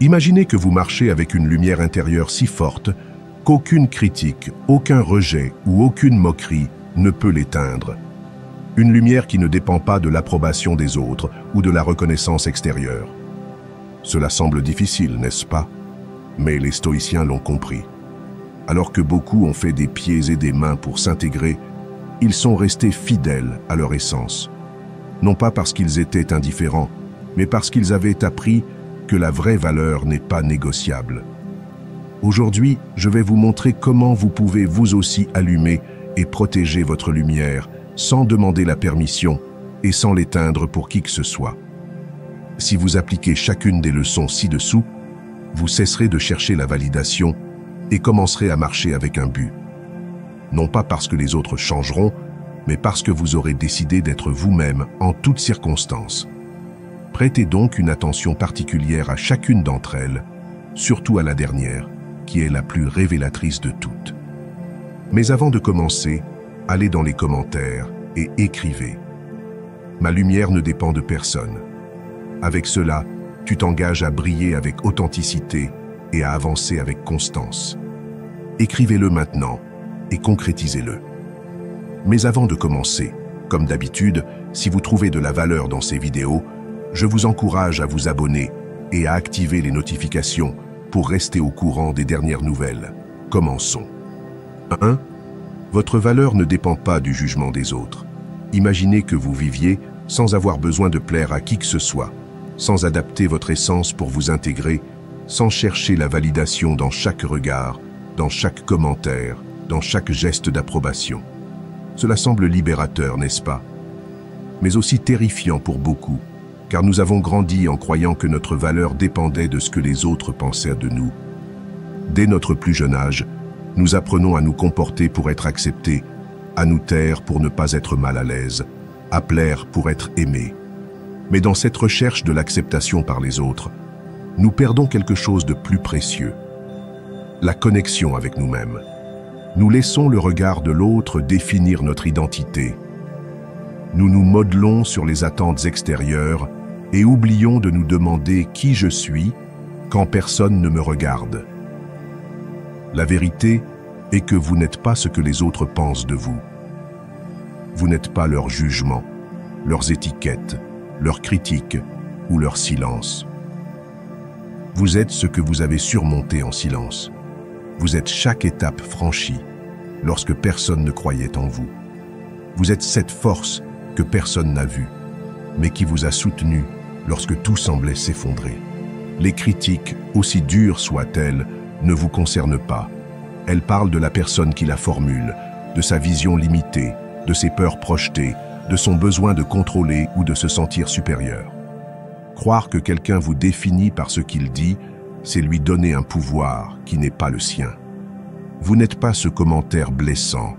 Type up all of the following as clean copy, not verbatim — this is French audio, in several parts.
Imaginez que vous marchez avec une lumière intérieure si forte qu'aucune critique, aucun rejet ou aucune moquerie ne peut l'éteindre. Une lumière qui ne dépend pas de l'approbation des autres ou de la reconnaissance extérieure. Cela semble difficile, n'est-ce pas? Mais les stoïciens l'ont compris. Alors que beaucoup ont fait des pieds et des mains pour s'intégrer, ils sont restés fidèles à leur essence. Non pas parce qu'ils étaient indifférents, mais parce qu'ils avaient appris que la vraie valeur n'est pas négociable. Aujourd'hui, je vais vous montrer comment vous pouvez vous aussi allumer et protéger votre lumière sans demander la permission et sans l'éteindre pour qui que ce soit. Si vous appliquez chacune des leçons ci-dessous, vous cesserez de chercher la validation et commencerez à marcher avec un but. Non pas parce que les autres changeront, mais parce que vous aurez décidé d'être vous-même en toutes circonstances. Prêtez donc une attention particulière à chacune d'entre elles, surtout à la dernière, qui est la plus révélatrice de toutes. Mais avant de commencer, allez dans les commentaires et écrivez. Ma lumière ne dépend de personne. Avec cela, tu t'engages à briller avec authenticité et à avancer avec constance. Écrivez-le maintenant et concrétisez-le. Mais avant de commencer, comme d'habitude, si vous trouvez de la valeur dans ces vidéos, je vous encourage à vous abonner et à activer les notifications pour rester au courant des dernières nouvelles. Commençons. 1. Votre valeur ne dépend pas du jugement des autres. Imaginez que vous viviez sans avoir besoin de plaire à qui que ce soit, sans adapter votre essence pour vous intégrer, sans chercher la validation dans chaque regard, dans chaque commentaire, dans chaque geste d'approbation. Cela semble libérateur, n'est-ce pas? Mais aussi terrifiant pour beaucoup, car nous avons grandi en croyant que notre valeur dépendait de ce que les autres pensaient de nous. Dès notre plus jeune âge, nous apprenons à nous comporter pour être acceptés, à nous taire pour ne pas être mal à l'aise, à plaire pour être aimés. Mais dans cette recherche de l'acceptation par les autres, nous perdons quelque chose de plus précieux, la connexion avec nous-mêmes. Nous laissons le regard de l'autre définir notre identité. Nous nous modelons sur les attentes extérieures et oublions de nous demander qui je suis quand personne ne me regarde. La vérité est que vous n'êtes pas ce que les autres pensent de vous. Vous n'êtes pas leur jugement, leurs étiquettes, leurs critiques ou leur silence. Vous êtes ce que vous avez surmonté en silence. Vous êtes chaque étape franchie lorsque personne ne croyait en vous. Vous êtes cette force que personne n'a vue, mais qui vous a soutenu lorsque tout semblait s'effondrer. Les critiques, aussi dures soient-elles, ne vous concernent pas. Elles parlent de la personne qui la formule, de sa vision limitée, de ses peurs projetées, de son besoin de contrôler ou de se sentir supérieur. Croire que quelqu'un vous définit par ce qu'il dit, c'est lui donner un pouvoir qui n'est pas le sien. Vous n'êtes pas ce commentaire blessant,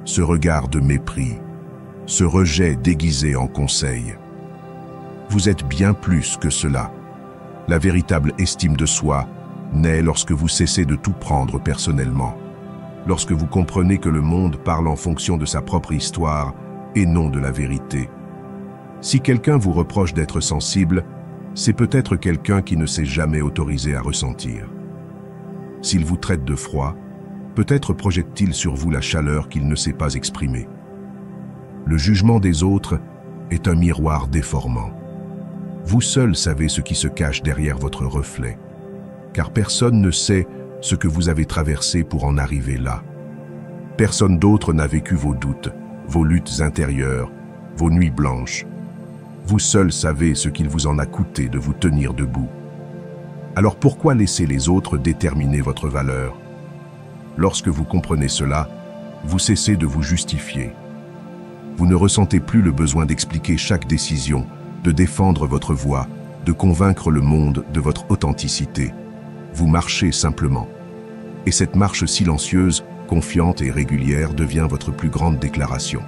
ce regard de mépris, ce rejet déguisé en conseil. Vous êtes bien plus que cela. La véritable estime de soi naît lorsque vous cessez de tout prendre personnellement, lorsque vous comprenez que le monde parle en fonction de sa propre histoire et non de la vérité. Si quelqu'un vous reproche d'être sensible, c'est peut-être quelqu'un qui ne s'est jamais autorisé à ressentir. S'il vous traite de froid, peut-être projette-t-il sur vous la chaleur qu'il ne sait pas exprimer. Le jugement des autres est un miroir déformant. Vous seul savez ce qui se cache derrière votre reflet, car personne ne sait ce que vous avez traversé pour en arriver là. Personne d'autre n'a vécu vos doutes, vos luttes intérieures, vos nuits blanches. Vous seul savez ce qu'il vous en a coûté de vous tenir debout. Alors pourquoi laisser les autres déterminer votre valeur? Lorsque vous comprenez cela, vous cessez de vous justifier. Vous ne ressentez plus le besoin d'expliquer chaque décision, de défendre votre voix, de convaincre le monde de votre authenticité. Vous marchez simplement. Et cette marche silencieuse, confiante et régulière devient votre plus grande déclaration.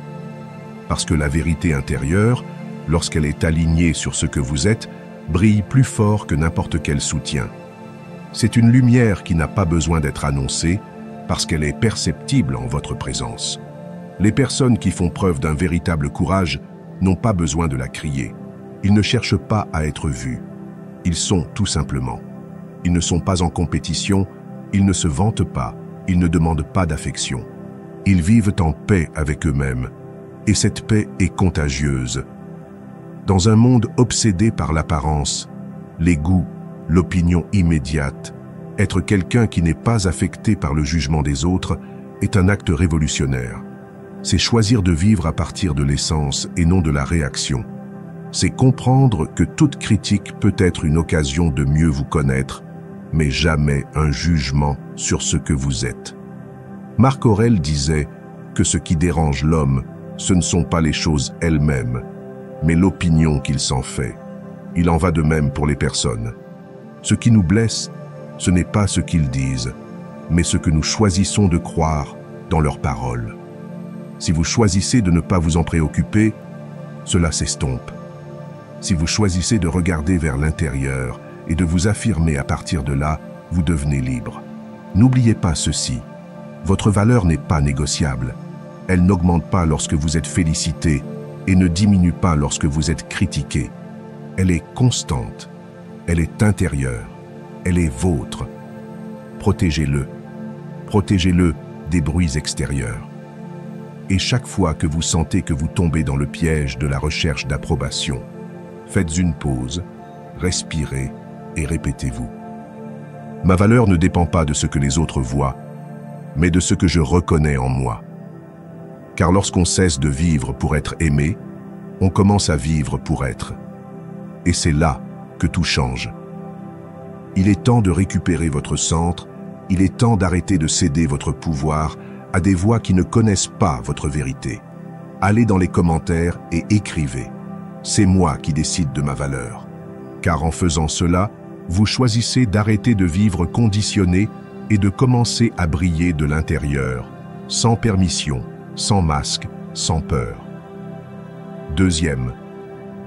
Parce que la vérité intérieure, lorsqu'elle est alignée sur ce que vous êtes, brille plus fort que n'importe quel soutien. C'est une lumière qui n'a pas besoin d'être annoncée parce qu'elle est perceptible en votre présence. Les personnes qui font preuve d'un véritable courage n'ont pas besoin de la crier. Ils ne cherchent pas à être vus. Ils sont tout simplement. Ils ne sont pas en compétition, ils ne se vantent pas, ils ne demandent pas d'affection. Ils vivent en paix avec eux-mêmes, et cette paix est contagieuse. Dans un monde obsédé par l'apparence, les goûts, l'opinion immédiate, être quelqu'un qui n'est pas affecté par le jugement des autres est un acte révolutionnaire. C'est choisir de vivre à partir de l'essence et non de la réaction. C'est comprendre que toute critique peut être une occasion de mieux vous connaître, mais jamais un jugement sur ce que vous êtes. Marc Aurèle disait que ce qui dérange l'homme, ce ne sont pas les choses elles-mêmes, mais l'opinion qu'il s'en fait. Il en va de même pour les personnes. Ce qui nous blesse, ce n'est pas ce qu'ils disent, mais ce que nous choisissons de croire dans leurs paroles. Si vous choisissez de ne pas vous en préoccuper, cela s'estompe. Si vous choisissez de regarder vers l'intérieur et de vous affirmer à partir de là, vous devenez libre. N'oubliez pas ceci, votre valeur n'est pas négociable. Elle n'augmente pas lorsque vous êtes félicité et ne diminue pas lorsque vous êtes critiqué. Elle est constante, elle est intérieure, elle est vôtre. Protégez-le. Protégez-le des bruits extérieurs. Et chaque fois que vous sentez que vous tombez dans le piège de la recherche d'approbation, faites une pause, respirez et répétez-vous. Ma valeur ne dépend pas de ce que les autres voient, mais de ce que je reconnais en moi. Car lorsqu'on cesse de vivre pour être aimé, on commence à vivre pour être. Et c'est là que tout change. Il est temps de récupérer votre centre, il est temps d'arrêter de céder votre pouvoir à des voix qui ne connaissent pas votre vérité. Allez dans les commentaires et écrivez « C'est moi qui décide de ma valeur ». Car en faisant cela, vous choisissez d'arrêter de vivre conditionné et de commencer à briller de l'intérieur, sans permission, sans masque, sans peur. Deuxième,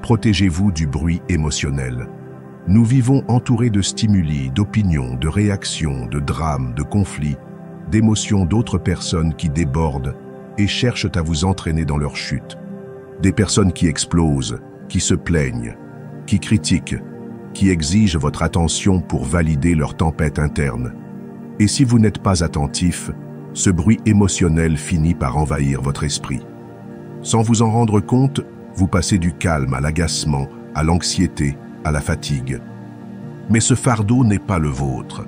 protégez-vous du bruit émotionnel. Nous vivons entourés de stimuli, d'opinions, de réactions, de drames, de conflits, d'émotions d'autres personnes qui débordent et cherchent à vous entraîner dans leur chute. Des personnes qui explosent, qui se plaignent, qui critiquent, qui exigent votre attention pour valider leur tempête interne. Et si vous n'êtes pas attentif, ce bruit émotionnel finit par envahir votre esprit. Sans vous en rendre compte, vous passez du calme à l'agacement, à l'anxiété, à la fatigue. Mais ce fardeau n'est pas le vôtre.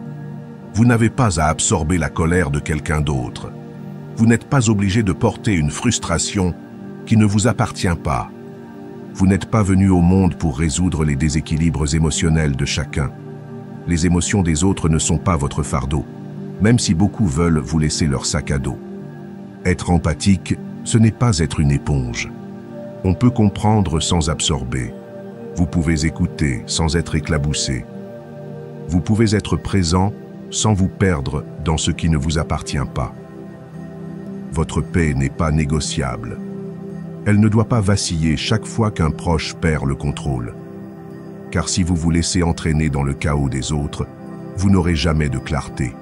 Vous n'avez pas à absorber la colère de quelqu'un d'autre. Vous n'êtes pas obligé de porter une frustration qui ne vous appartient pas. Vous n'êtes pas venu au monde pour résoudre les déséquilibres émotionnels de chacun. Les émotions des autres ne sont pas votre fardeau, même si beaucoup veulent vous laisser leur sac à dos. Être empathique, ce n'est pas être une éponge. On peut comprendre sans absorber. Vous pouvez écouter sans être éclaboussé. Vous pouvez être présent sans vous perdre dans ce qui ne vous appartient pas. Votre paix n'est pas négociable. Elle ne doit pas vaciller chaque fois qu'un proche perd le contrôle. Car si vous vous laissez entraîner dans le chaos des autres, vous n'aurez jamais de clarté.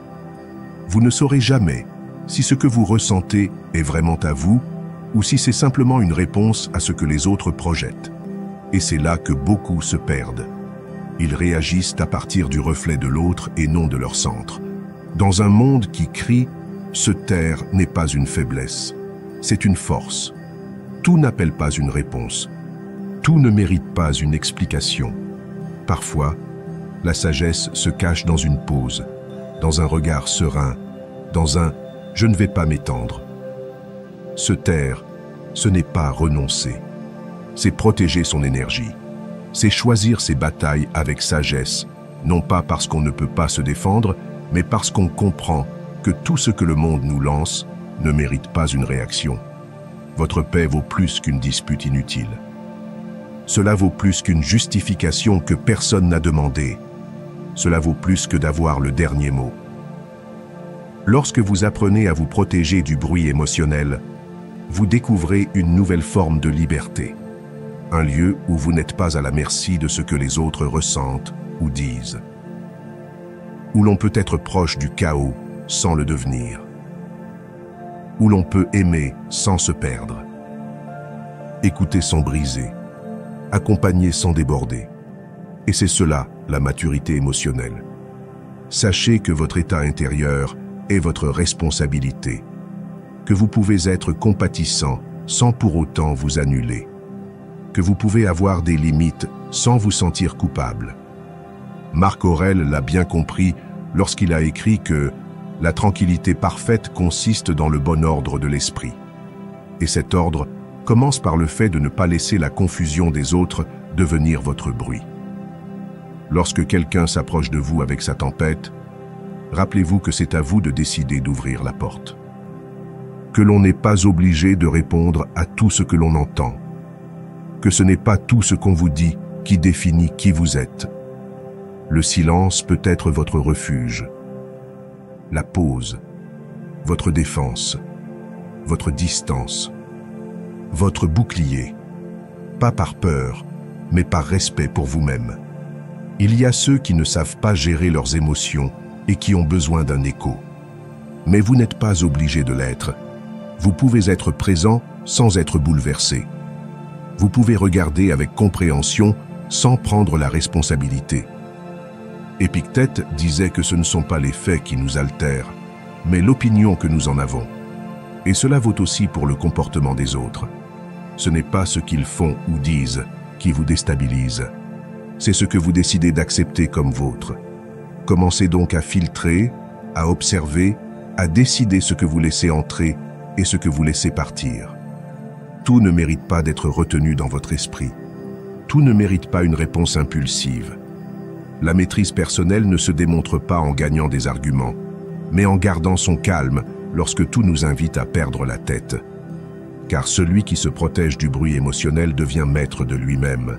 Vous ne saurez jamais si ce que vous ressentez est vraiment à vous ou si c'est simplement une réponse à ce que les autres projettent. Et c'est là que beaucoup se perdent. Ils réagissent à partir du reflet de l'autre et non de leur centre. Dans un monde qui crie, se taire n'est pas une faiblesse, c'est une force. Tout n'appelle pas une réponse. Tout ne mérite pas une explication. Parfois, la sagesse se cache dans une pause, dans un regard serein, dans un « je ne vais pas m'étendre ». Se taire, ce n'est pas renoncer. C'est protéger son énergie. C'est choisir ses batailles avec sagesse, non pas parce qu'on ne peut pas se défendre, mais parce qu'on comprend que tout ce que le monde nous lance ne mérite pas une réaction. Votre paix vaut plus qu'une dispute inutile. Cela vaut plus qu'une justification que personne n'a demandée. Cela vaut plus que d'avoir le dernier mot. Lorsque vous apprenez à vous protéger du bruit émotionnel, vous découvrez une nouvelle forme de liberté. Un lieu où vous n'êtes pas à la merci de ce que les autres ressentent ou disent. Où l'on peut être proche du chaos sans le devenir. Où l'on peut aimer sans se perdre. Écouter sans briser. Accompagner sans déborder. Et c'est cela, la maturité émotionnelle. sachez que votre état intérieur est votre responsabilité, que vous pouvez être compatissant sans pour autant vous annuler, que vous pouvez avoir des limites sans vous sentir coupable. Marc Aurèle l'a bien compris lorsqu'il a écrit que la tranquillité parfaite consiste dans le bon ordre de l'esprit. Et cet ordre commence par le fait de ne pas laisser la confusion des autres devenir votre bruit. Lorsque quelqu'un s'approche de vous avec sa tempête, rappelez-vous que c'est à vous de décider d'ouvrir la porte. Que l'on n'est pas obligé de répondre à tout ce que l'on entend. Que ce n'est pas tout ce qu'on vous dit qui définit qui vous êtes. Le silence peut être votre refuge, la pause, votre défense, votre distance, votre bouclier, pas par peur, mais par respect pour vous-même. Il y a ceux qui ne savent pas gérer leurs émotions et qui ont besoin d'un écho. Mais vous n'êtes pas obligé de l'être. Vous pouvez être présent sans être bouleversé. Vous pouvez regarder avec compréhension sans prendre la responsabilité. Épictète disait que ce ne sont pas les faits qui nous altèrent, mais l'opinion que nous en avons. Et cela vaut aussi pour le comportement des autres. Ce n'est pas ce qu'ils font ou disent qui vous déstabilise. C'est ce que vous décidez d'accepter comme vôtre. Commencez donc à filtrer, à observer, à décider ce que vous laissez entrer et ce que vous laissez partir. Tout ne mérite pas d'être retenu dans votre esprit. Tout ne mérite pas une réponse impulsive. La maîtrise personnelle ne se démontre pas en gagnant des arguments, mais en gardant son calme lorsque tout nous invite à perdre la tête. Car celui qui se protège du bruit émotionnel devient maître de lui-même.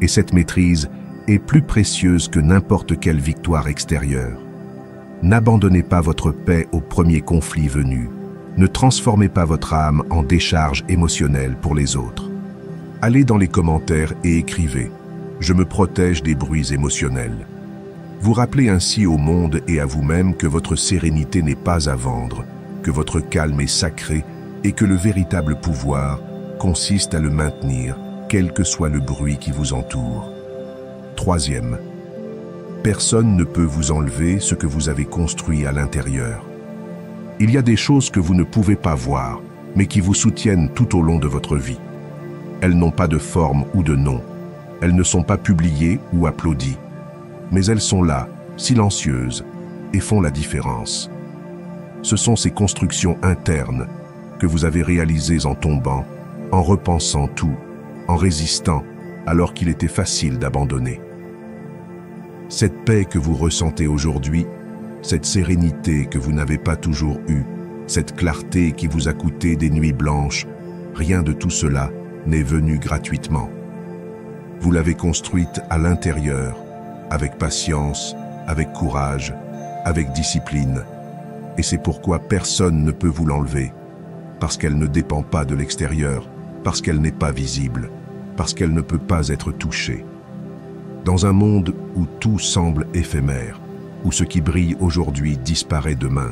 Et cette maîtrise est plus précieuse que n'importe quelle victoire extérieure. N'abandonnez pas votre paix au premier conflit venu. Ne transformez pas votre âme en décharge émotionnelle pour les autres. Allez dans les commentaires et écrivez « Je me protège des bruits émotionnels ». Vous rappelez ainsi au monde et à vous-même que votre sérénité n'est pas à vendre, que votre calme est sacré et que le véritable pouvoir consiste à le maintenir, quel que soit le bruit qui vous entoure. Troisième, personne ne peut vous enlever ce que vous avez construit à l'intérieur. Il y a des choses que vous ne pouvez pas voir, mais qui vous soutiennent tout au long de votre vie. Elles n'ont pas de forme ou de nom. Elles ne sont pas publiées ou applaudies. Mais elles sont là, silencieuses, et font la différence. Ce sont ces constructions internes que vous avez réalisées en tombant, en repensant tout, en résistant, alors qu'il était facile d'abandonner. Cette paix que vous ressentez aujourd'hui, cette sérénité que vous n'avez pas toujours eue, cette clarté qui vous a coûté des nuits blanches, rien de tout cela n'est venu gratuitement. Vous l'avez construite à l'intérieur, avec patience, avec courage, avec discipline. Et c'est pourquoi personne ne peut vous l'enlever, parce qu'elle ne dépend pas de l'extérieur, parce qu'elle n'est pas visible, parce qu'elle ne peut pas être touchée. Dans un monde où tout semble éphémère, où ce qui brille aujourd'hui disparaît demain,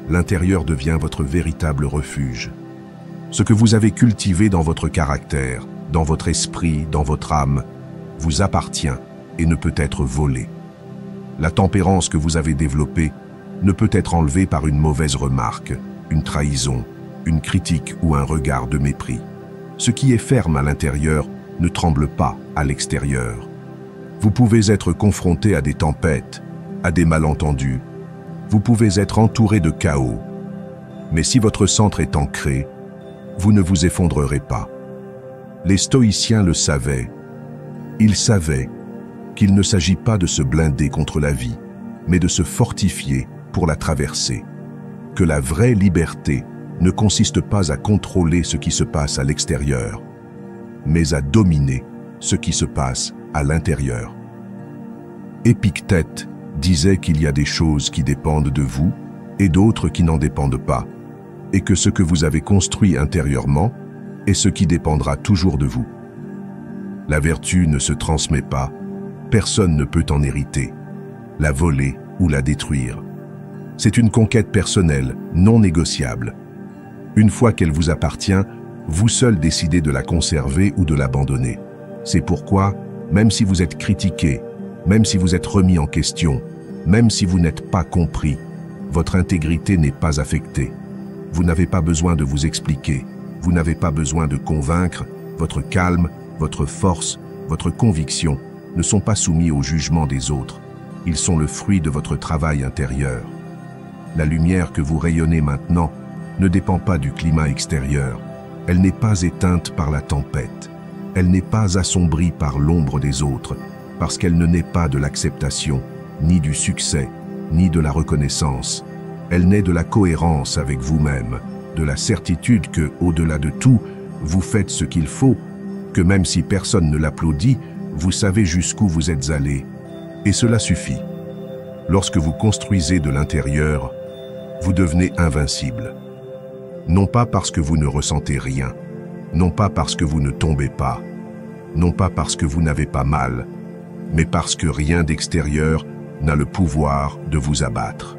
l'intérieur devient votre véritable refuge. Ce que vous avez cultivé dans votre caractère, dans votre esprit, dans votre âme, vous appartient et ne peut être volé. La tempérance que vous avez développée ne peut être enlevée par une mauvaise remarque, une trahison, une critique ou un regard de mépris. Ce qui est ferme à l'intérieur ne tremble pas à l'extérieur. Vous pouvez être confronté à des tempêtes, à des malentendus. Vous pouvez être entouré de chaos. Mais si votre centre est ancré, vous ne vous effondrerez pas. Les stoïciens le savaient. Ils savaient qu'il ne s'agit pas de se blinder contre la vie, mais de se fortifier pour la traverser. Que la vraie liberté ne consiste pas à contrôler ce qui se passe à l'extérieur, mais à dominer ce qui se passe à l'intérieur. Épictète disait qu'il y a des choses qui dépendent de vous et d'autres qui n'en dépendent pas, et que ce que vous avez construit intérieurement est ce qui dépendra toujours de vous. La vertu ne se transmet pas, personne ne peut en hériter, la voler ou la détruire. C'est une conquête personnelle, non négociable. Une fois qu'elle vous appartient, vous seul décidez de la conserver ou de l'abandonner. C'est pourquoi, même si vous êtes critiqué, même si vous êtes remis en question, Même si vous n'êtes pas compris, votre intégrité n'est pas affectée. Vous n'avez pas besoin de vous expliquer, vous n'avez pas besoin de convaincre, votre calme, votre force, votre conviction ne sont pas soumis au jugement des autres. Ils sont le fruit de votre travail intérieur. La lumière que vous rayonnez maintenant ne dépend pas du climat extérieur. Elle n'est pas éteinte par la tempête. Elle n'est pas assombrie par l'ombre des autres, parce qu'elle ne naît pas de l'acceptation, ni du succès, ni de la reconnaissance. Elle naît de la cohérence avec vous-même, de la certitude que, au-delà de tout, vous faites ce qu'il faut, que même si personne ne l'applaudit, vous savez jusqu'où vous êtes allé. Et cela suffit. Lorsque vous construisez de l'intérieur, vous devenez invincible. Non pas parce que vous ne ressentez rien, non pas parce que vous ne tombez pas, non pas parce que vous n'avez pas mal, mais parce que rien d'extérieur n'a le pouvoir de vous abattre.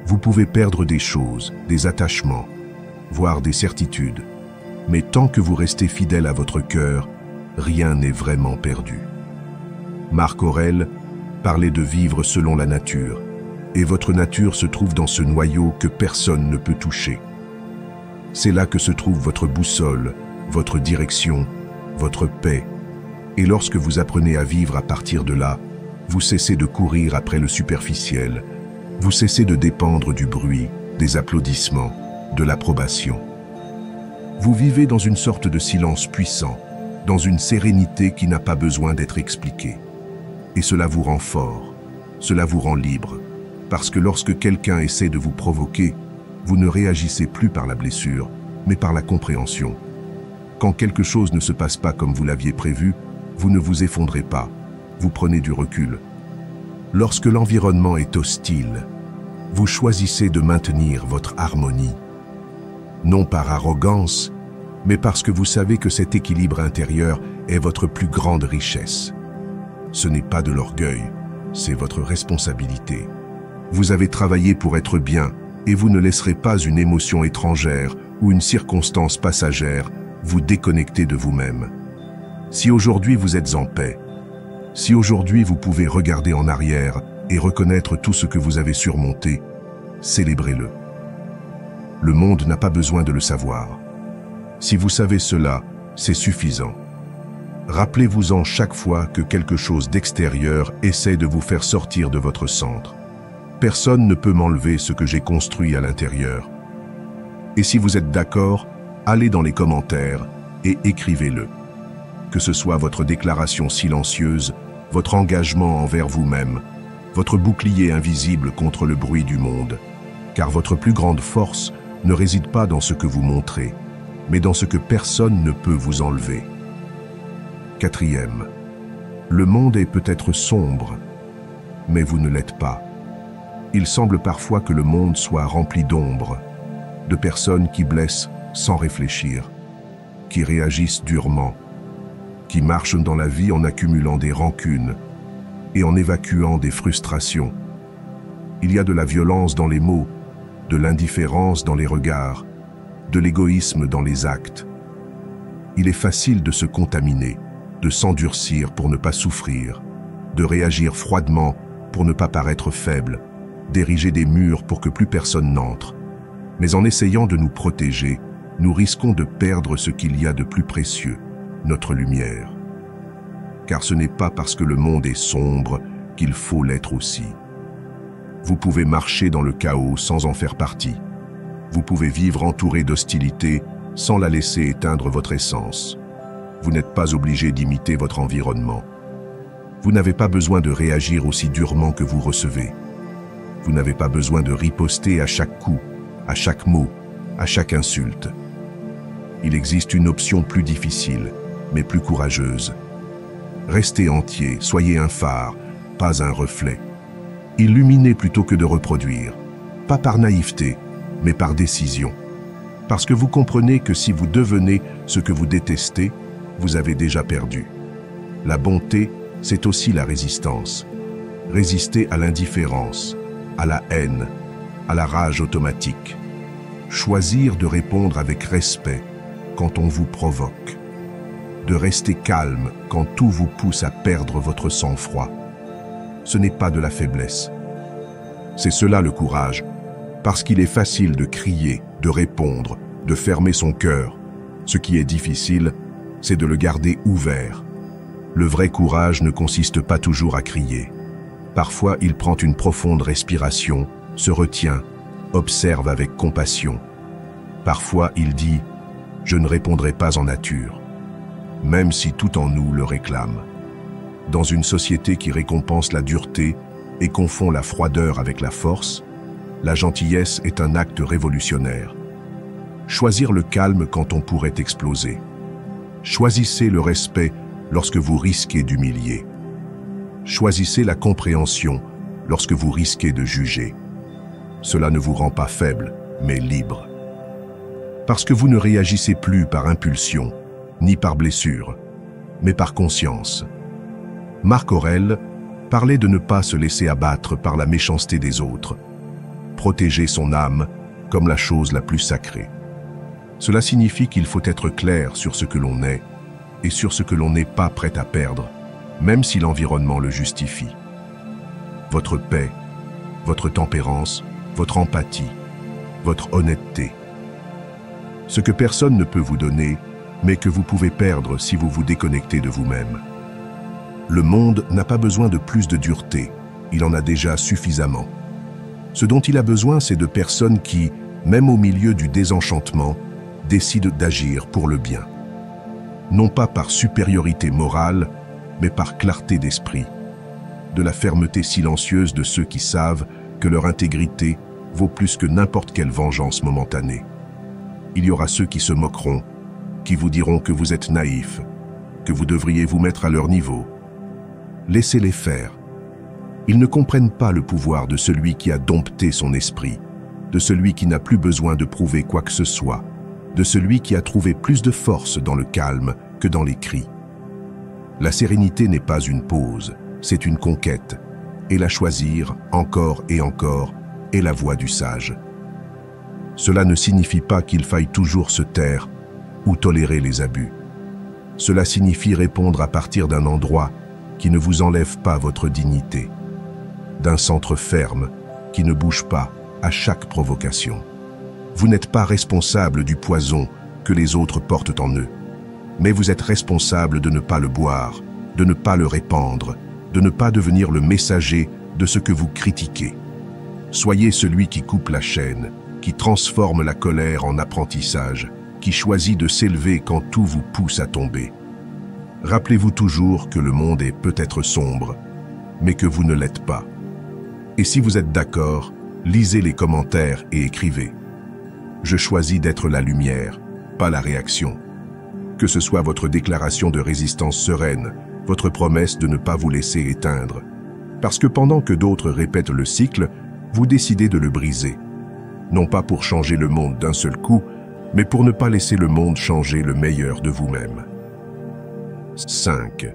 Vous pouvez perdre des choses, des attachements, voire des certitudes, mais tant que vous restez fidèle à votre cœur, rien n'est vraiment perdu. Marc Aurèle parlait de vivre selon la nature, et votre nature se trouve dans ce noyau que personne ne peut toucher. C'est là que se trouve votre boussole, votre direction, votre paix. Et lorsque vous apprenez à vivre à partir de là, vous cessez de courir après le superficiel, vous cessez de dépendre du bruit, des applaudissements, de l'approbation. Vous vivez dans une sorte de silence puissant, dans une sérénité qui n'a pas besoin d'être expliquée. Et cela vous rend fort, cela vous rend libre, parce que lorsque quelqu'un essaie de vous provoquer, vous ne réagissez plus par la blessure, mais par la compréhension. Quand quelque chose ne se passe pas comme vous l'aviez prévu, vous ne vous effondrez pas, vous prenez du recul. Lorsque l'environnement est hostile, vous choisissez de maintenir votre harmonie. Non par arrogance, mais parce que vous savez que cet équilibre intérieur est votre plus grande richesse. Ce n'est pas de l'orgueil, c'est votre responsabilité. Vous avez travaillé pour être bien, et vous ne laisserez pas une émotion étrangère ou une circonstance passagère vous déconnecter de vous-même. Si aujourd'hui vous êtes en paix, si aujourd'hui vous pouvez regarder en arrière et reconnaître tout ce que vous avez surmonté, célébrez-le. Le monde n'a pas besoin de le savoir. Si vous savez cela, c'est suffisant. Rappelez-vous-en chaque fois que quelque chose d'extérieur essaie de vous faire sortir de votre centre. Personne ne peut m'enlever ce que j'ai construit à l'intérieur. Et si vous êtes d'accord, allez dans les commentaires et écrivez-le. Que ce soit votre déclaration silencieuse, votre engagement envers vous-même, votre bouclier invisible contre le bruit du monde. Car votre plus grande force ne réside pas dans ce que vous montrez, mais dans ce que personne ne peut vous enlever. Quatrième, le monde est peut-être sombre, mais vous ne l'êtes pas. Il semble parfois que le monde soit rempli d'ombre, de personnes qui blessent sans réfléchir, qui réagissent durement, qui marchent dans la vie en accumulant des rancunes et en évacuant des frustrations. Il y a de la violence dans les mots, de l'indifférence dans les regards, de l'égoïsme dans les actes. Il est facile de se contaminer, de s'endurcir pour ne pas souffrir, de réagir froidement pour ne pas paraître faible, d'ériger des murs pour que plus personne n'entre. Mais en essayant de nous protéger, nous risquons de perdre ce qu'il y a de plus précieux, notre lumière. Car ce n'est pas parce que le monde est sombre qu'il faut l'être aussi. Vous pouvez marcher dans le chaos sans en faire partie. Vous pouvez vivre entouré d'hostilité sans la laisser éteindre votre essence. Vous n'êtes pas obligé d'imiter votre environnement. Vous n'avez pas besoin de réagir aussi durement que vous recevez. Vous n'avez pas besoin de riposter à chaque coup, à chaque mot, à chaque insulte. Il existe une option plus difficile, mais plus courageuse. Restez entier, soyez un phare, pas un reflet. Illuminez plutôt que de reproduire, pas par naïveté, mais par décision. Parce que vous comprenez que si vous devenez ce que vous détestez, vous avez déjà perdu. La bonté, c'est aussi la résistance. Résister à l'indifférence, à la haine, à la rage automatique. Choisir de répondre avec respect quand on vous provoque. De rester calme quand tout vous pousse à perdre votre sang-froid. Ce n'est pas de la faiblesse, C'est cela le courage, parce qu'il est facile de crier, de répondre, de fermer son cœur. Ce qui est difficile, c'est de le garder ouvert. Le vrai courage ne consiste pas toujours à crier. Parfois, il prend une profonde respiration, se retient, observe avec compassion. Parfois, il dit « Je ne répondrai pas en nature », même si tout en nous le réclame. Dans une société qui récompense la dureté et confond la froideur avec la force, la gentillesse est un acte révolutionnaire. Choisir le calme quand on pourrait exploser. Choisissez le respect lorsque vous risquez d'humilier. Choisissez la compréhension lorsque vous risquez de juger. Cela ne vous rend pas faible, mais libre. Parce que vous ne réagissez plus par impulsion, ni par blessure, mais par conscience. Marc Aurèle parlait de ne pas se laisser abattre par la méchanceté des autres, protéger son âme comme la chose la plus sacrée. Cela signifie qu'il faut être clair sur ce que l'on est et sur ce que l'on n'est pas prêt à perdre, même si l'environnement le justifie. Votre paix, votre tempérance, votre empathie, votre honnêteté. Ce que personne ne peut vous donner, mais que vous pouvez perdre si vous vous déconnectez de vous-même. Le monde n'a pas besoin de plus de dureté, il en a déjà suffisamment. Ce dont il a besoin, c'est de personnes qui, même au milieu du désenchantement, décident d'agir pour le bien. Non pas par supériorité morale, mais par clarté d'esprit. De la fermeté silencieuse de ceux qui savent que leur intégrité vaut plus que n'importe quelle vengeance momentanée. Il y aura ceux qui se moqueront, qui vous diront que vous êtes naïf, que vous devriez vous mettre à leur niveau. Laissez-les faire. Ils ne comprennent pas le pouvoir de celui qui a dompté son esprit, de celui qui n'a plus besoin de prouver quoi que ce soit, de celui qui a trouvé plus de force dans le calme que dans les cris. La sérénité n'est pas une pause, c'est une conquête, et la choisir, encore et encore, est la voie du sage. Cela ne signifie pas qu'il faille toujours se taire ou tolérer les abus. Cela signifie répondre à partir d'un endroit qui ne vous enlève pas votre dignité, d'un centre ferme qui ne bouge pas à chaque provocation. Vous n'êtes pas responsable du poison que les autres portent en eux, mais vous êtes responsable de ne pas le boire, de ne pas le répandre, de ne pas devenir le messager de ce que vous critiquez. Soyez celui qui coupe la chaîne, qui transforme la colère en apprentissage, qui choisit de s'élever quand tout vous pousse à tomber. Rappelez-vous toujours que le monde est peut-être sombre, mais que vous ne l'êtes pas. Et si vous êtes d'accord, lisez les commentaires et écrivez. Je choisis d'être la lumière, pas la réaction. Que ce soit votre déclaration de résistance sereine, votre promesse de ne pas vous laisser éteindre. Parce que pendant que d'autres répètent le cycle, vous décidez de le briser. Non pas pour changer le monde d'un seul coup, mais pour ne pas laisser le monde changer le meilleur de vous-même. 5.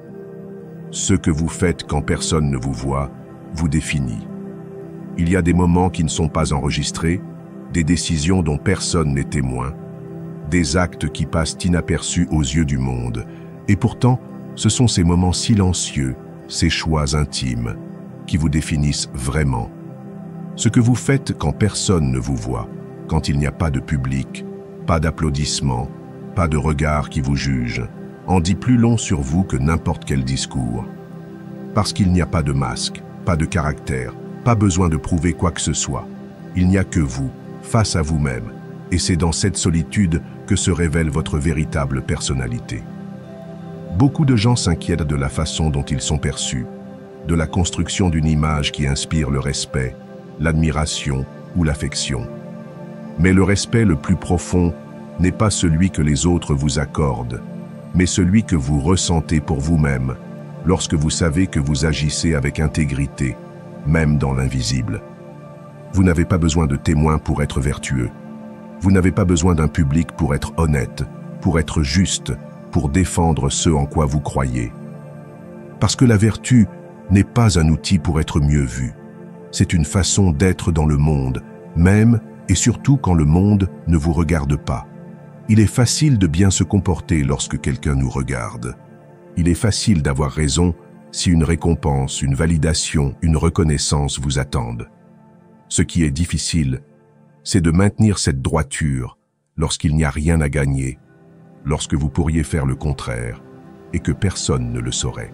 Ce que vous faites quand personne ne vous voit, vous définit. Il y a des moments qui ne sont pas enregistrés, des décisions dont personne n'est témoin, des actes qui passent inaperçus aux yeux du monde. Et pourtant, ce sont ces moments silencieux, ces choix intimes, qui vous définissent vraiment. Ce que vous faites quand personne ne vous voit, quand il n'y a pas de public, pas d'applaudissements, pas de regard qui vous juge, en dit plus long sur vous que n'importe quel discours. Parce qu'il n'y a pas de masque, pas de caractère, pas besoin de prouver quoi que ce soit. Il n'y a que vous, face à vous-même, et c'est dans cette solitude que se révèle votre véritable personnalité. Beaucoup de gens s'inquiètent de la façon dont ils sont perçus, de la construction d'une image qui inspire le respect, l'admiration ou l'affection. Mais le respect le plus profond n'est pas celui que les autres vous accordent, mais celui que vous ressentez pour vous-même, lorsque vous savez que vous agissez avec intégrité, même dans l'invisible. Vous n'avez pas besoin de témoins pour être vertueux. Vous n'avez pas besoin d'un public pour être honnête, pour être juste, pour défendre ce en quoi vous croyez. Parce que la vertu n'est pas un outil pour être mieux vu. C'est une façon d'être dans le monde, même et surtout quand le monde ne vous regarde pas. Il est facile de bien se comporter lorsque quelqu'un nous regarde. Il est facile d'avoir raison si une récompense, une validation, une reconnaissance vous attendent. Ce qui est difficile, c'est de maintenir cette droiture lorsqu'il n'y a rien à gagner, lorsque vous pourriez faire le contraire et que personne ne le saurait.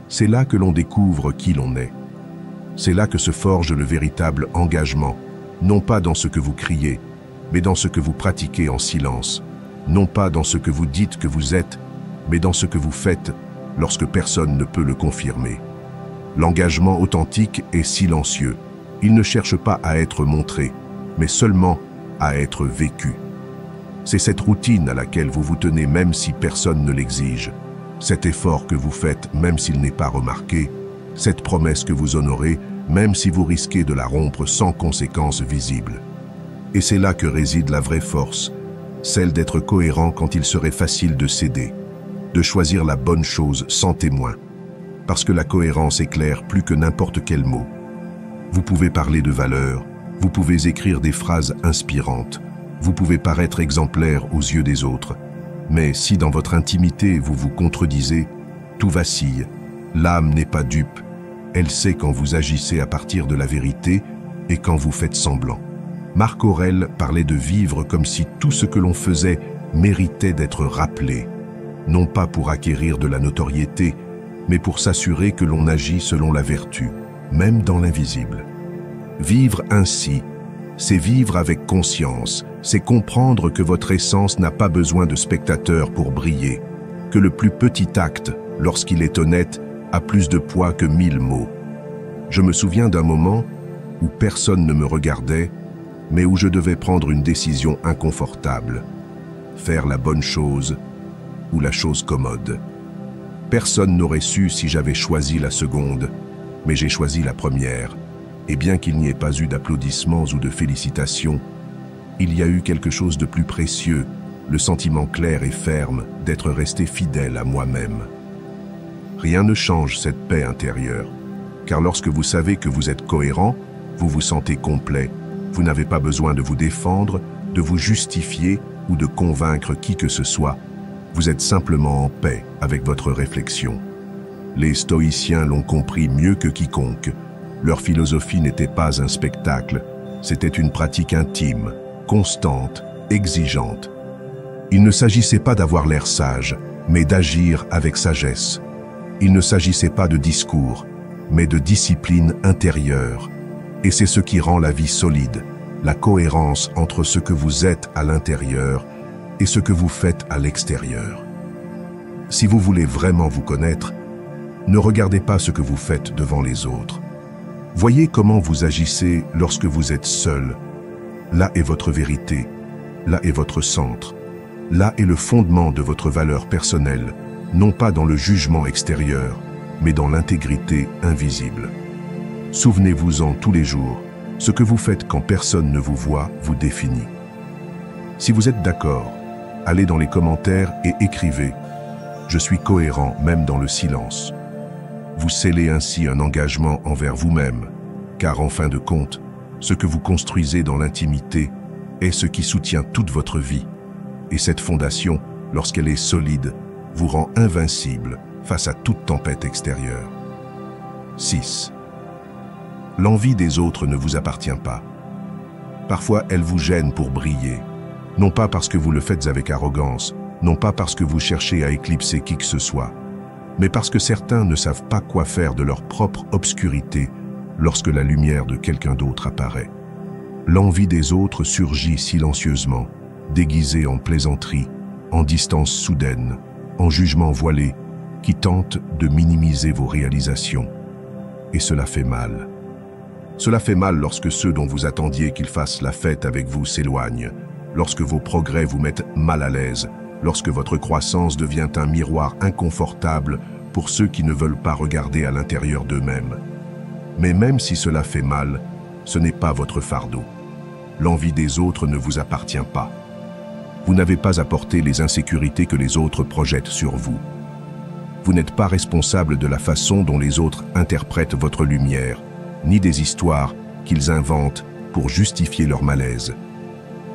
C'est là que l'on découvre qui l'on est. C'est là que se forge le véritable engagement, non pas dans ce que vous criez, mais dans ce que vous pratiquez en silence, non pas dans ce que vous dites que vous êtes, mais dans ce que vous faites lorsque personne ne peut le confirmer. L'engagement authentique est silencieux. Il ne cherche pas à être montré, mais seulement à être vécu. C'est cette routine à laquelle vous vous tenez même si personne ne l'exige, cet effort que vous faites même s'il n'est pas remarqué, cette promesse que vous honorez même si vous risquez de la rompre sans conséquences visibles. Et c'est là que réside la vraie force, celle d'être cohérent quand il serait facile de céder, de choisir la bonne chose sans témoin, parce que la cohérence éclaire plus que n'importe quel mot. Vous pouvez parler de valeurs, vous pouvez écrire des phrases inspirantes, vous pouvez paraître exemplaire aux yeux des autres, mais si dans votre intimité vous vous contredisez, tout vacille. L'âme n'est pas dupe, elle sait quand vous agissez à partir de la vérité et quand vous faites semblant. Marc Aurèle parlait de vivre comme si tout ce que l'on faisait méritait d'être rappelé, non pas pour acquérir de la notoriété, mais pour s'assurer que l'on agit selon la vertu, même dans l'invisible. Vivre ainsi, c'est vivre avec conscience, c'est comprendre que votre essence n'a pas besoin de spectateurs pour briller, que le plus petit acte, lorsqu'il est honnête, a plus de poids que 1000 mots. Je me souviens d'un moment où personne ne me regardait, mais où je devais prendre une décision inconfortable, faire la bonne chose ou la chose commode. Personne n'aurait su si j'avais choisi la seconde, mais j'ai choisi la première. Et bien qu'il n'y ait pas eu d'applaudissements ou de félicitations, il y a eu quelque chose de plus précieux, le sentiment clair et ferme d'être resté fidèle à moi-même. Rien ne change cette paix intérieure, car lorsque vous savez que vous êtes cohérent, vous vous sentez complet, vous n'avez pas besoin de vous défendre, de vous justifier ou de convaincre qui que ce soit. Vous êtes simplement en paix avec votre réflexion. Les stoïciens l'ont compris mieux que quiconque. Leur philosophie n'était pas un spectacle, c'était une pratique intime, constante, exigeante. Il ne s'agissait pas d'avoir l'air sage, mais d'agir avec sagesse. Il ne s'agissait pas de discours, mais de discipline intérieure. Et c'est ce qui rend la vie solide, la cohérence entre ce que vous êtes à l'intérieur et ce que vous faites à l'extérieur. Si vous voulez vraiment vous connaître, ne regardez pas ce que vous faites devant les autres. Voyez comment vous agissez lorsque vous êtes seul. Là est votre vérité, là est votre centre, là est le fondement de votre valeur personnelle, non pas dans le jugement extérieur, mais dans l'intégrité invisible. Souvenez-vous-en tous les jours, ce que vous faites quand personne ne vous voit vous définit. Si vous êtes d'accord, allez dans les commentaires et écrivez « Je suis cohérent même dans le silence ». Vous scellez ainsi un engagement envers vous-même, car en fin de compte, ce que vous construisez dans l'intimité est ce qui soutient toute votre vie. Et cette fondation, lorsqu'elle est solide, vous rend invincible face à toute tempête extérieure. 6. L'envie des autres ne vous appartient pas. Parfois, elle vous gêne pour briller, non pas parce que vous le faites avec arrogance, non pas parce que vous cherchez à éclipser qui que ce soit, mais parce que certains ne savent pas quoi faire de leur propre obscurité lorsque la lumière de quelqu'un d'autre apparaît. L'envie des autres surgit silencieusement, déguisée en plaisanterie, en distance soudaine, en jugement voilé, qui tente de minimiser vos réalisations. Et cela fait mal. Cela fait mal lorsque ceux dont vous attendiez qu'ils fassent la fête avec vous s'éloignent, lorsque vos progrès vous mettent mal à l'aise, lorsque votre croissance devient un miroir inconfortable pour ceux qui ne veulent pas regarder à l'intérieur d'eux-mêmes. Mais même si cela fait mal, ce n'est pas votre fardeau. L'envie des autres ne vous appartient pas. Vous n'avez pas à porter les insécurités que les autres projettent sur vous. Vous n'êtes pas responsable de la façon dont les autres interprètent votre lumière, ni des histoires qu'ils inventent pour justifier leur malaise.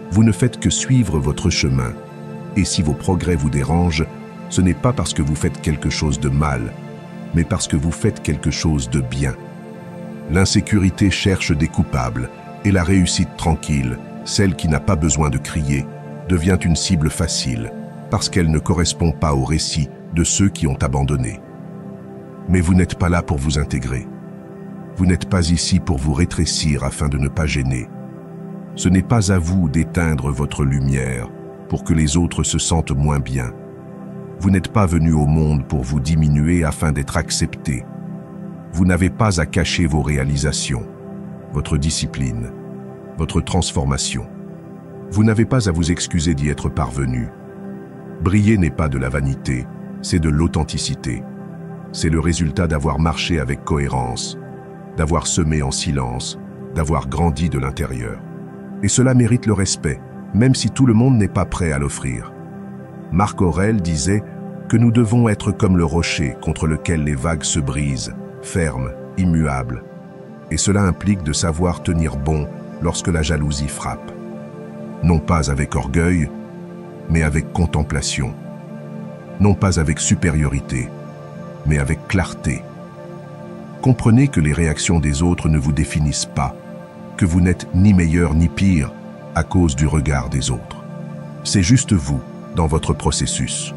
Vous ne faites que suivre votre chemin. Et si vos progrès vous dérangent, ce n'est pas parce que vous faites quelque chose de mal, mais parce que vous faites quelque chose de bien. L'insécurité cherche des coupables, et la réussite tranquille, celle qui n'a pas besoin de crier, devient une cible facile, parce qu'elle ne correspond pas au récit de ceux qui ont abandonné. Mais vous n'êtes pas là pour vous intégrer. Vous n'êtes pas ici pour vous rétrécir afin de ne pas gêner. Ce n'est pas à vous d'éteindre votre lumière pour que les autres se sentent moins bien. Vous n'êtes pas venu au monde pour vous diminuer afin d'être accepté. Vous n'avez pas à cacher vos réalisations, votre discipline, votre transformation. Vous n'avez pas à vous excuser d'y être parvenu. Briller n'est pas de la vanité, c'est de l'authenticité. C'est le résultat d'avoir marché avec cohérence, d'avoir semé en silence, d'avoir grandi de l'intérieur. Et cela mérite le respect, même si tout le monde n'est pas prêt à l'offrir. Marc Aurèle disait que nous devons être comme le rocher contre lequel les vagues se brisent, ferme, immuable. Et cela implique de savoir tenir bon lorsque la jalousie frappe. Non pas avec orgueil, mais avec contemplation. Non pas avec supériorité, mais avec clarté. Comprenez que les réactions des autres ne vous définissent pas, que vous n'êtes ni meilleur ni pire à cause du regard des autres. C'est juste vous, dans votre processus.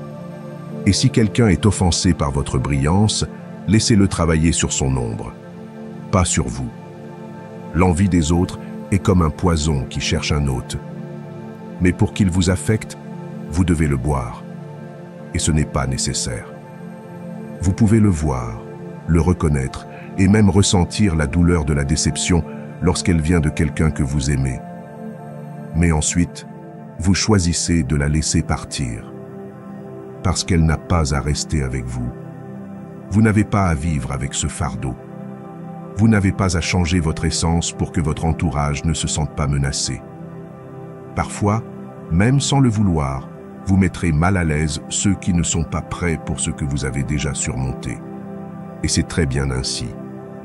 Et si quelqu'un est offensé par votre brillance, laissez-le travailler sur son ombre, pas sur vous. L'envie des autres est comme un poison qui cherche un hôte. Mais pour qu'il vous affecte, vous devez le boire. Et ce n'est pas nécessaire. Vous pouvez le voir, le reconnaître et même ressentir la douleur de la déception lorsqu'elle vient de quelqu'un que vous aimez. Mais ensuite, vous choisissez de la laisser partir, parce qu'elle n'a pas à rester avec vous. Vous n'avez pas à vivre avec ce fardeau. Vous n'avez pas à changer votre essence pour que votre entourage ne se sente pas menacé. Parfois, même sans le vouloir, vous mettrez mal à l'aise ceux qui ne sont pas prêts pour ce que vous avez déjà surmonté. Et c'est très bien ainsi.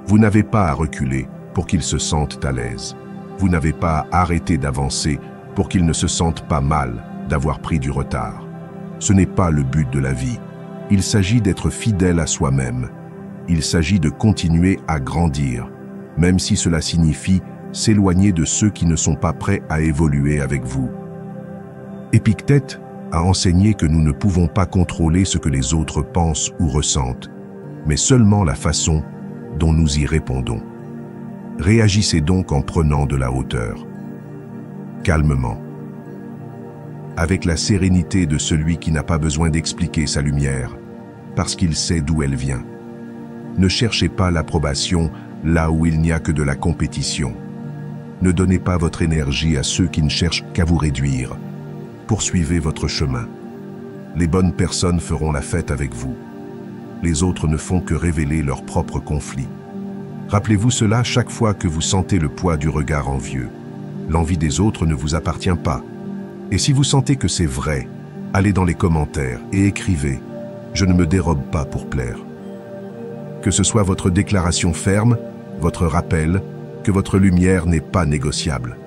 Vous n'avez pas à reculer pour qu'ils se sentent à l'aise. Vous n'avez pas à arrêter d'avancer pour qu'ils ne se sentent pas mal d'avoir pris du retard. Ce n'est pas le but de la vie. Il s'agit d'être fidèle à soi-même. Il s'agit de continuer à grandir, même si cela signifie s'éloigner de ceux qui ne sont pas prêts à évoluer avec vous. Épictète a enseigné que nous ne pouvons pas contrôler ce que les autres pensent ou ressentent, mais seulement la façon dont nous y répondons. Réagissez donc en prenant de la hauteur, calmement, avec la sérénité de celui qui n'a pas besoin d'expliquer sa lumière, parce qu'il sait d'où elle vient. Ne cherchez pas l'approbation là où il n'y a que de la compétition. Ne donnez pas votre énergie à ceux qui ne cherchent qu'à vous réduire. Poursuivez votre chemin. Les bonnes personnes feront la fête avec vous. Les autres ne font que révéler leurs propres conflits. Rappelez-vous cela chaque fois que vous sentez le poids du regard envieux. L'envie des autres ne vous appartient pas. Et si vous sentez que c'est vrai, allez dans les commentaires et écrivez « Je ne me dérobe pas pour plaire ». Que ce soit votre déclaration ferme, votre rappel, que votre lumière n'est pas négociable.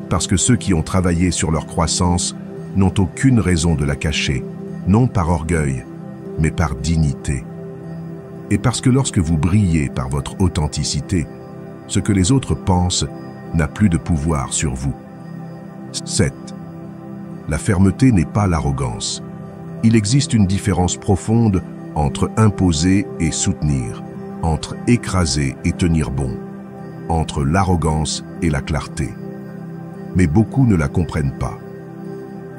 Parce que ceux qui ont travaillé sur leur croissance n'ont aucune raison de la cacher, non par orgueil, mais par dignité. Et parce que lorsque vous brillez par votre authenticité, ce que les autres pensent n'a plus de pouvoir sur vous. 7. La fermeté n'est pas l'arrogance. Il existe une différence profonde entre imposer et soutenir, entre écraser et tenir bon, entre l'arrogance et la clarté. Mais beaucoup ne la comprennent pas.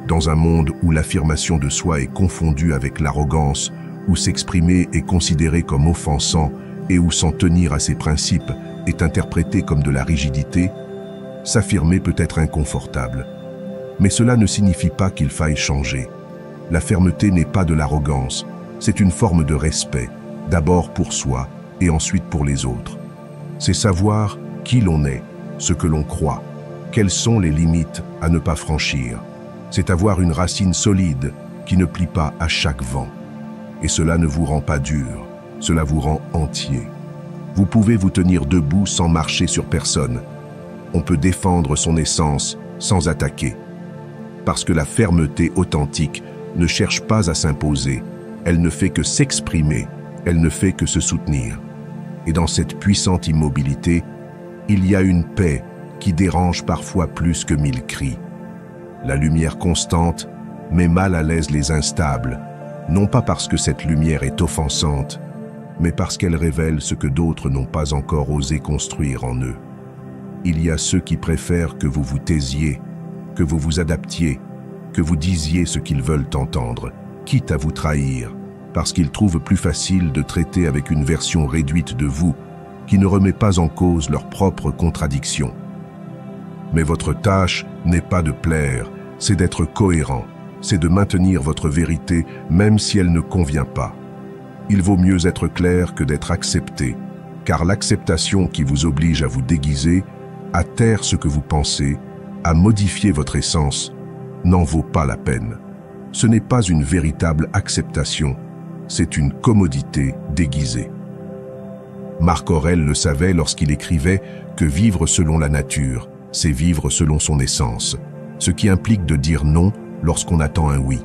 Dans un monde où l'affirmation de soi est confondue avec l'arrogance, où s'exprimer est considéré comme offensant et où s'en tenir à ses principes est interprété comme de la rigidité, s'affirmer peut être inconfortable. Mais cela ne signifie pas qu'il faille changer. La fermeté n'est pas de l'arrogance, c'est une forme de respect, d'abord pour soi et ensuite pour les autres. C'est savoir qui l'on est, ce que l'on croit, quelles sont les limites à ne pas franchir. C'est avoir une racine solide qui ne plie pas à chaque vent. Et cela ne vous rend pas dur, cela vous rend entier. Vous pouvez vous tenir debout sans marcher sur personne. On peut défendre son essence sans attaquer. Parce que la fermeté authentique ne cherche pas à s'imposer, elle ne fait que s'exprimer, elle ne fait que se soutenir. Et dans cette puissante immobilité, il y a une paix qui dérange parfois plus que 1000 cris. La lumière constante met mal à l'aise les instables, non pas parce que cette lumière est offensante, mais parce qu'elle révèle ce que d'autres n'ont pas encore osé construire en eux. Il y a ceux qui préfèrent que vous vous taisiez, que vous vous adaptiez, que vous disiez ce qu'ils veulent entendre, quitte à vous trahir, parce qu'ils trouvent plus facile de traiter avec une version réduite de vous qui ne remet pas en cause leurs propres contradictions. Mais votre tâche n'est pas de plaire, c'est d'être cohérent, c'est de maintenir votre vérité même si elle ne convient pas. Il vaut mieux être clair que d'être accepté, car l'acceptation qui vous oblige à vous déguiser, à taire ce que vous pensez, à modifier votre essence, n'en vaut pas la peine. Ce n'est pas une véritable acceptation, c'est une commodité déguisée. Marc Aurèle le savait lorsqu'il écrivait que vivre selon la nature, c'est vivre selon son essence, ce qui implique de dire non lorsqu'on attend un oui.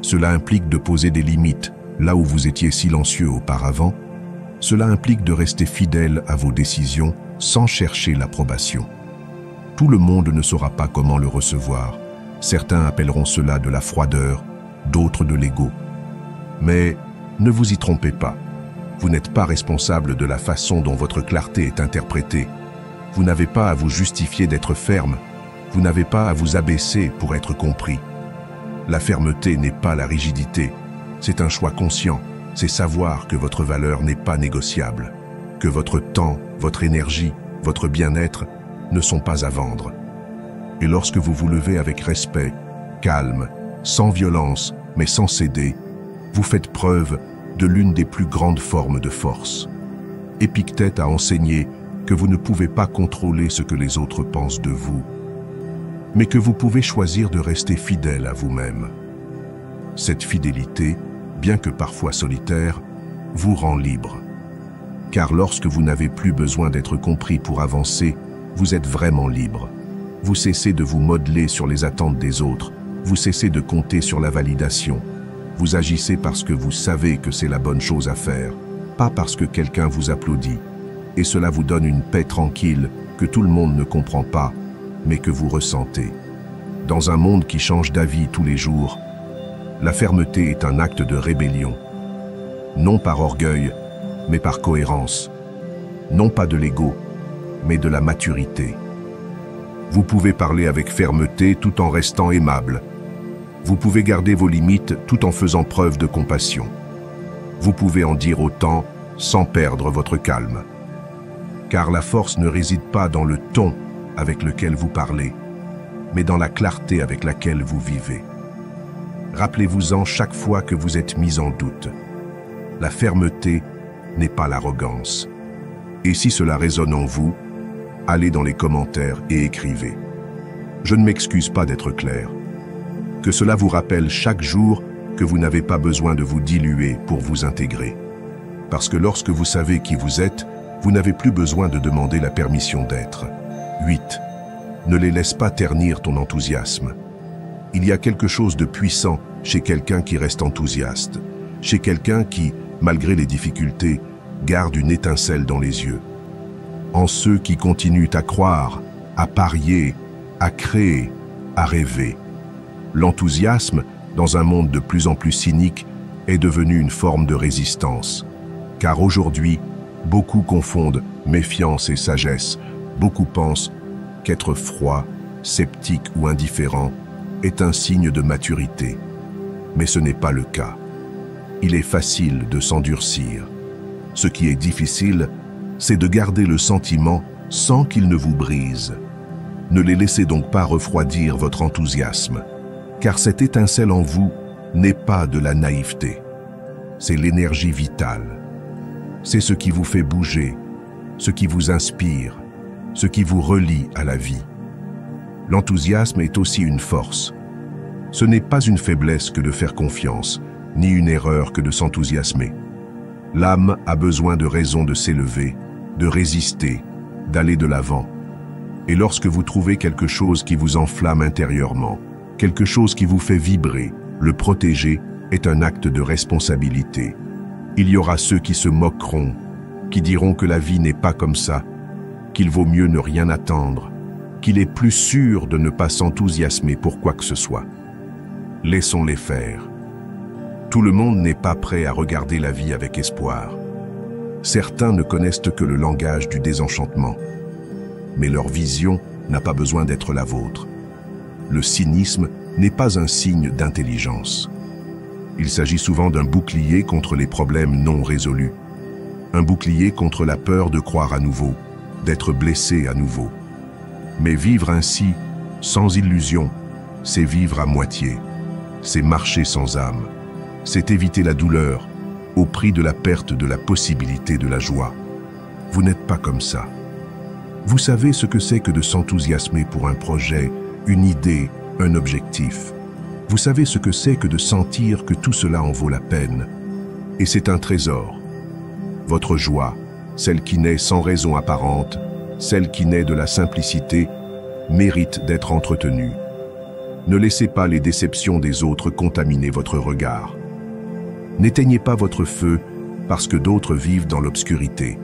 Cela implique de poser des limites là où vous étiez silencieux auparavant. Cela implique de rester fidèle à vos décisions sans chercher l'approbation. Tout le monde ne saura pas comment le recevoir. Certains appelleront cela de la froideur, d'autres de l'ego. Mais ne vous y trompez pas. Vous n'êtes pas responsable de la façon dont votre clarté est interprétée. Vous n'avez pas à vous justifier d'être ferme. Vous n'avez pas à vous abaisser pour être compris. La fermeté n'est pas la rigidité. C'est un choix conscient. C'est savoir que votre valeur n'est pas négociable, que votre temps, votre énergie, votre bien-être ne sont pas à vendre. Et lorsque vous vous levez avec respect, calme, sans violence, mais sans céder, vous faites preuve de l'une des plus grandes formes de force. Épictète a enseigné que vous ne pouvez pas contrôler ce que les autres pensent de vous, mais que vous pouvez choisir de rester fidèle à vous-même. Cette fidélité, bien que parfois solitaire, vous rend libre. Car lorsque vous n'avez plus besoin d'être compris pour avancer, vous êtes vraiment libre. Vous cessez de vous modeler sur les attentes des autres, vous cessez de compter sur la validation. Vous agissez parce que vous savez que c'est la bonne chose à faire, pas parce que quelqu'un vous applaudit. Et cela vous donne une paix tranquille que tout le monde ne comprend pas, mais que vous ressentez. Dans un monde qui change d'avis tous les jours, la fermeté est un acte de rébellion. Non par orgueil, mais par cohérence. Non pas de l'ego, mais de la maturité. Vous pouvez parler avec fermeté tout en restant aimable. Vous pouvez garder vos limites tout en faisant preuve de compassion. Vous pouvez en dire autant sans perdre votre calme. Car la force ne réside pas dans le ton avec lequel vous parlez, mais dans la clarté avec laquelle vous vivez. Rappelez-vous-en chaque fois que vous êtes mis en doute. La fermeté n'est pas l'arrogance. Et si cela résonne en vous, allez dans les commentaires et écrivez. Je ne m'excuse pas d'être clair. Que cela vous rappelle chaque jour que vous n'avez pas besoin de vous diluer pour vous intégrer. Parce que lorsque vous savez qui vous êtes, vous n'avez plus besoin de demander la permission d'être. 8. Ne les laisse pas ternir ton enthousiasme. Il y a quelque chose de puissant chez quelqu'un qui reste enthousiaste, chez quelqu'un qui, malgré les difficultés, garde une étincelle dans les yeux. En ceux qui continuent à croire, à parier, à créer, à rêver. L'enthousiasme, dans un monde de plus en plus cynique, est devenu une forme de résistance. Car aujourd'hui, beaucoup confondent méfiance et sagesse. Beaucoup pensent qu'être froid, sceptique ou indifférent est un signe de maturité. Mais ce n'est pas le cas. Il est facile de s'endurcir. Ce qui est difficile, c'est de garder le sentiment sans qu'il ne vous brise. Ne les laissez donc pas refroidir votre enthousiasme, car cette étincelle en vous n'est pas de la naïveté. C'est l'énergie vitale. C'est ce qui vous fait bouger, ce qui vous inspire, ce qui vous relie à la vie. L'enthousiasme est aussi une force. Ce n'est pas une faiblesse que de faire confiance, ni une erreur que de s'enthousiasmer. L'âme a besoin de raisons de s'élever, de résister, d'aller de l'avant. Et lorsque vous trouvez quelque chose qui vous enflamme intérieurement, quelque chose qui vous fait vibrer, le protéger est un acte de responsabilité. Il y aura ceux qui se moqueront, qui diront que la vie n'est pas comme ça, qu'il vaut mieux ne rien attendre, qu'il est plus sûr de ne pas s'enthousiasmer pour quoi que ce soit. Laissons-les faire. Tout le monde n'est pas prêt à regarder la vie avec espoir. Certains ne connaissent que le langage du désenchantement. Mais leur vision n'a pas besoin d'être la vôtre. Le cynisme n'est pas un signe d'intelligence. Il s'agit souvent d'un bouclier contre les problèmes non résolus. Un bouclier contre la peur de croire à nouveau, d'être blessé à nouveau. Mais vivre ainsi, sans illusion, c'est vivre à moitié. C'est marcher sans âme. C'est éviter la douleur, au prix de la perte de la possibilité de la joie. Vous n'êtes pas comme ça. Vous savez ce que c'est que de s'enthousiasmer pour un projet, une idée, un objectif. Vous savez ce que c'est que de sentir que tout cela en vaut la peine. Et c'est un trésor. Votre joie, celle qui naît sans raison apparente, celle qui naît de la simplicité, mérite d'être entretenue. Ne laissez pas les déceptions des autres contaminer votre regard. N'éteignez pas votre feu parce que d'autres vivent dans l'obscurité.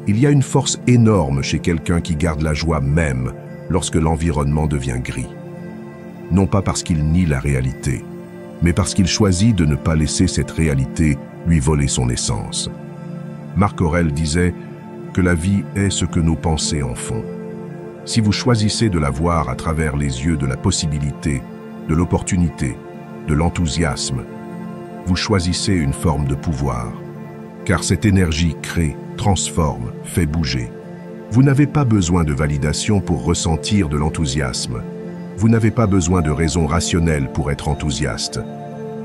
Il y a une force énorme chez quelqu'un qui garde la joie même lorsque l'environnement devient gris. Non pas parce qu'il nie la réalité, mais parce qu'il choisit de ne pas laisser cette réalité lui voler son essence. Marc Aurèle disait que la vie est ce que nos pensées en font. Si vous choisissez de la voir à travers les yeux de la possibilité, de l'opportunité, de l'enthousiasme, vous choisissez une forme de pouvoir. Car cette énergie crée, transforme, fait bouger. Vous n'avez pas besoin de validation pour ressentir de l'enthousiasme. Vous n'avez pas besoin de raisons rationnelles pour être enthousiaste.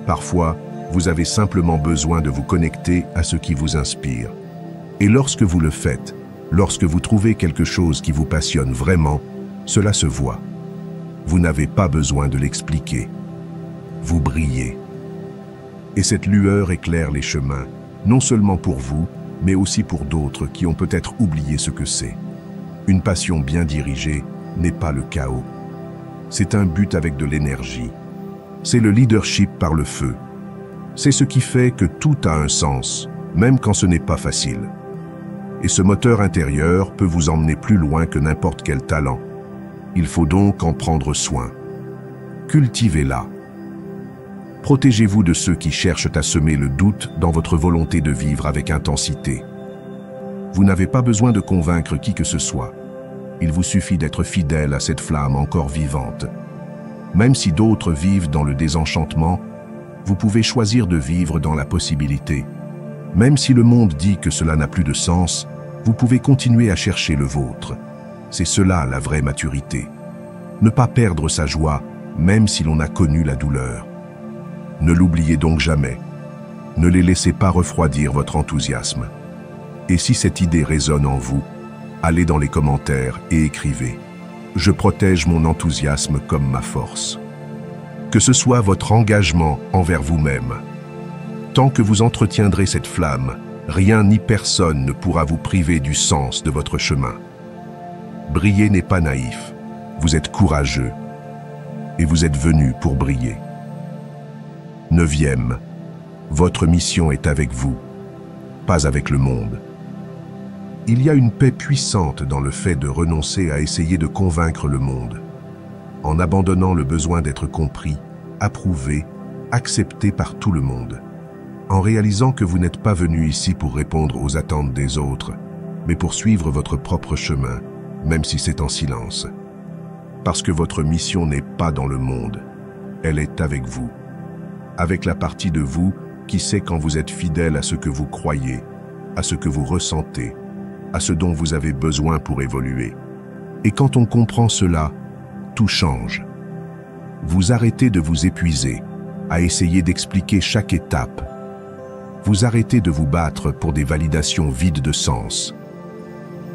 Parfois, vous avez simplement besoin de vous connecter à ce qui vous inspire. Et lorsque vous le faites, lorsque vous trouvez quelque chose qui vous passionne vraiment, cela se voit. Vous n'avez pas besoin de l'expliquer. Vous brillez. Et cette lueur éclaire les chemins, non seulement pour vous, mais aussi pour d'autres qui ont peut-être oublié ce que c'est. Une passion bien dirigée n'est pas le chaos. C'est un but avec de l'énergie. C'est le leadership par le feu. C'est ce qui fait que tout a un sens, même quand ce n'est pas facile. Et ce moteur intérieur peut vous emmener plus loin que n'importe quel talent. Il faut donc en prendre soin. Cultivez-la. Protégez-vous de ceux qui cherchent à semer le doute dans votre volonté de vivre avec intensité. Vous n'avez pas besoin de convaincre qui que ce soit. Il vous suffit d'être fidèle à cette flamme encore vivante. Même si d'autres vivent dans le désenchantement, vous pouvez choisir de vivre dans la possibilité. Même si le monde dit que cela n'a plus de sens, vous pouvez continuer à chercher le vôtre. C'est cela la vraie maturité. Ne pas perdre sa joie, même si l'on a connu la douleur. Ne l'oubliez donc jamais. Ne les laissez pas refroidir votre enthousiasme. Et si cette idée résonne en vous, allez dans les commentaires et écrivez « Je protège mon enthousiasme comme ma force ». Que ce soit votre engagement envers vous-même. Tant que vous entretiendrez cette flamme, rien ni personne ne pourra vous priver du sens de votre chemin. Briller n'est pas naïf, vous êtes courageux et vous êtes venu pour briller. 9e, votre mission est avec vous, pas avec le monde. Il y a une paix puissante dans le fait de renoncer à essayer de convaincre le monde, en abandonnant le besoin d'être compris, approuvé, accepté par tout le monde, en réalisant que vous n'êtes pas venu ici pour répondre aux attentes des autres, mais pour suivre votre propre chemin, même si c'est en silence. Parce que votre mission n'est pas dans le monde, elle est avec vous. Avec la partie de vous qui sait quand vous êtes fidèle à ce que vous croyez, à ce que vous ressentez, à ce dont vous avez besoin pour évoluer. Et quand on comprend cela, tout change. Vous arrêtez de vous épuiser, à essayer d'expliquer chaque étape. Vous arrêtez de vous battre pour des validations vides de sens.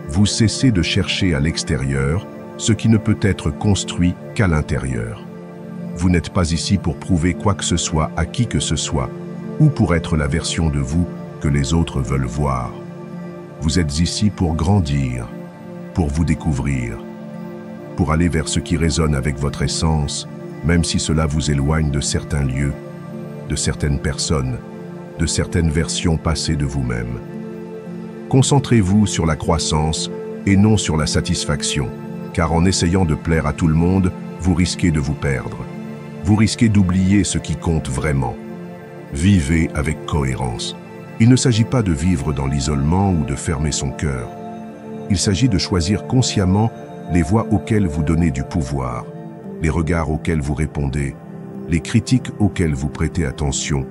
Vous cessez de chercher à l'extérieur ce qui ne peut être construit qu'à l'intérieur. Vous n'êtes pas ici pour prouver quoi que ce soit à qui que ce soit, ou pour être la version de vous que les autres veulent voir. Vous êtes ici pour grandir, pour vous découvrir, pour aller vers ce qui résonne avec votre essence, même si cela vous éloigne de certains lieux, de certaines personnes, de certaines versions passées de vous-même. Concentrez-vous sur la croissance et non sur la satisfaction, car en essayant de plaire à tout le monde, vous risquez de vous perdre. Vous risquez d'oublier ce qui compte vraiment. Vivez avec cohérence. Il ne s'agit pas de vivre dans l'isolement ou de fermer son cœur. Il s'agit de choisir consciemment les voies auxquelles vous donnez du pouvoir, les regards auxquels vous répondez, les critiques auxquelles vous prêtez attention,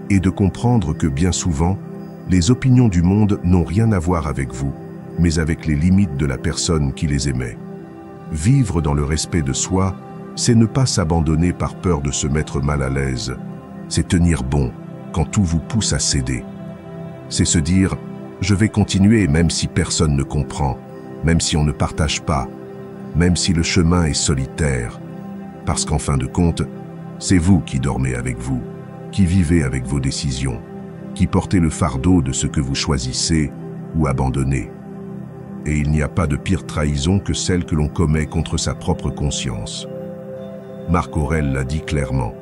et de comprendre que bien souvent, les opinions du monde n'ont rien à voir avec vous, mais avec les limites de la personne qui les émet. Vivre dans le respect de soi, c'est ne pas s'abandonner par peur de se mettre mal à l'aise. C'est tenir bon quand tout vous pousse à céder. C'est se dire « je vais continuer même si personne ne comprend, même si on ne partage pas, même si le chemin est solitaire. » Parce qu'en fin de compte, c'est vous qui dormez avec vous, qui vivez avec vos décisions, qui portez le fardeau de ce que vous choisissez ou abandonnez. Et il n'y a pas de pire trahison que celle que l'on commet contre sa propre conscience. Marc Aurèle l'a dit clairement.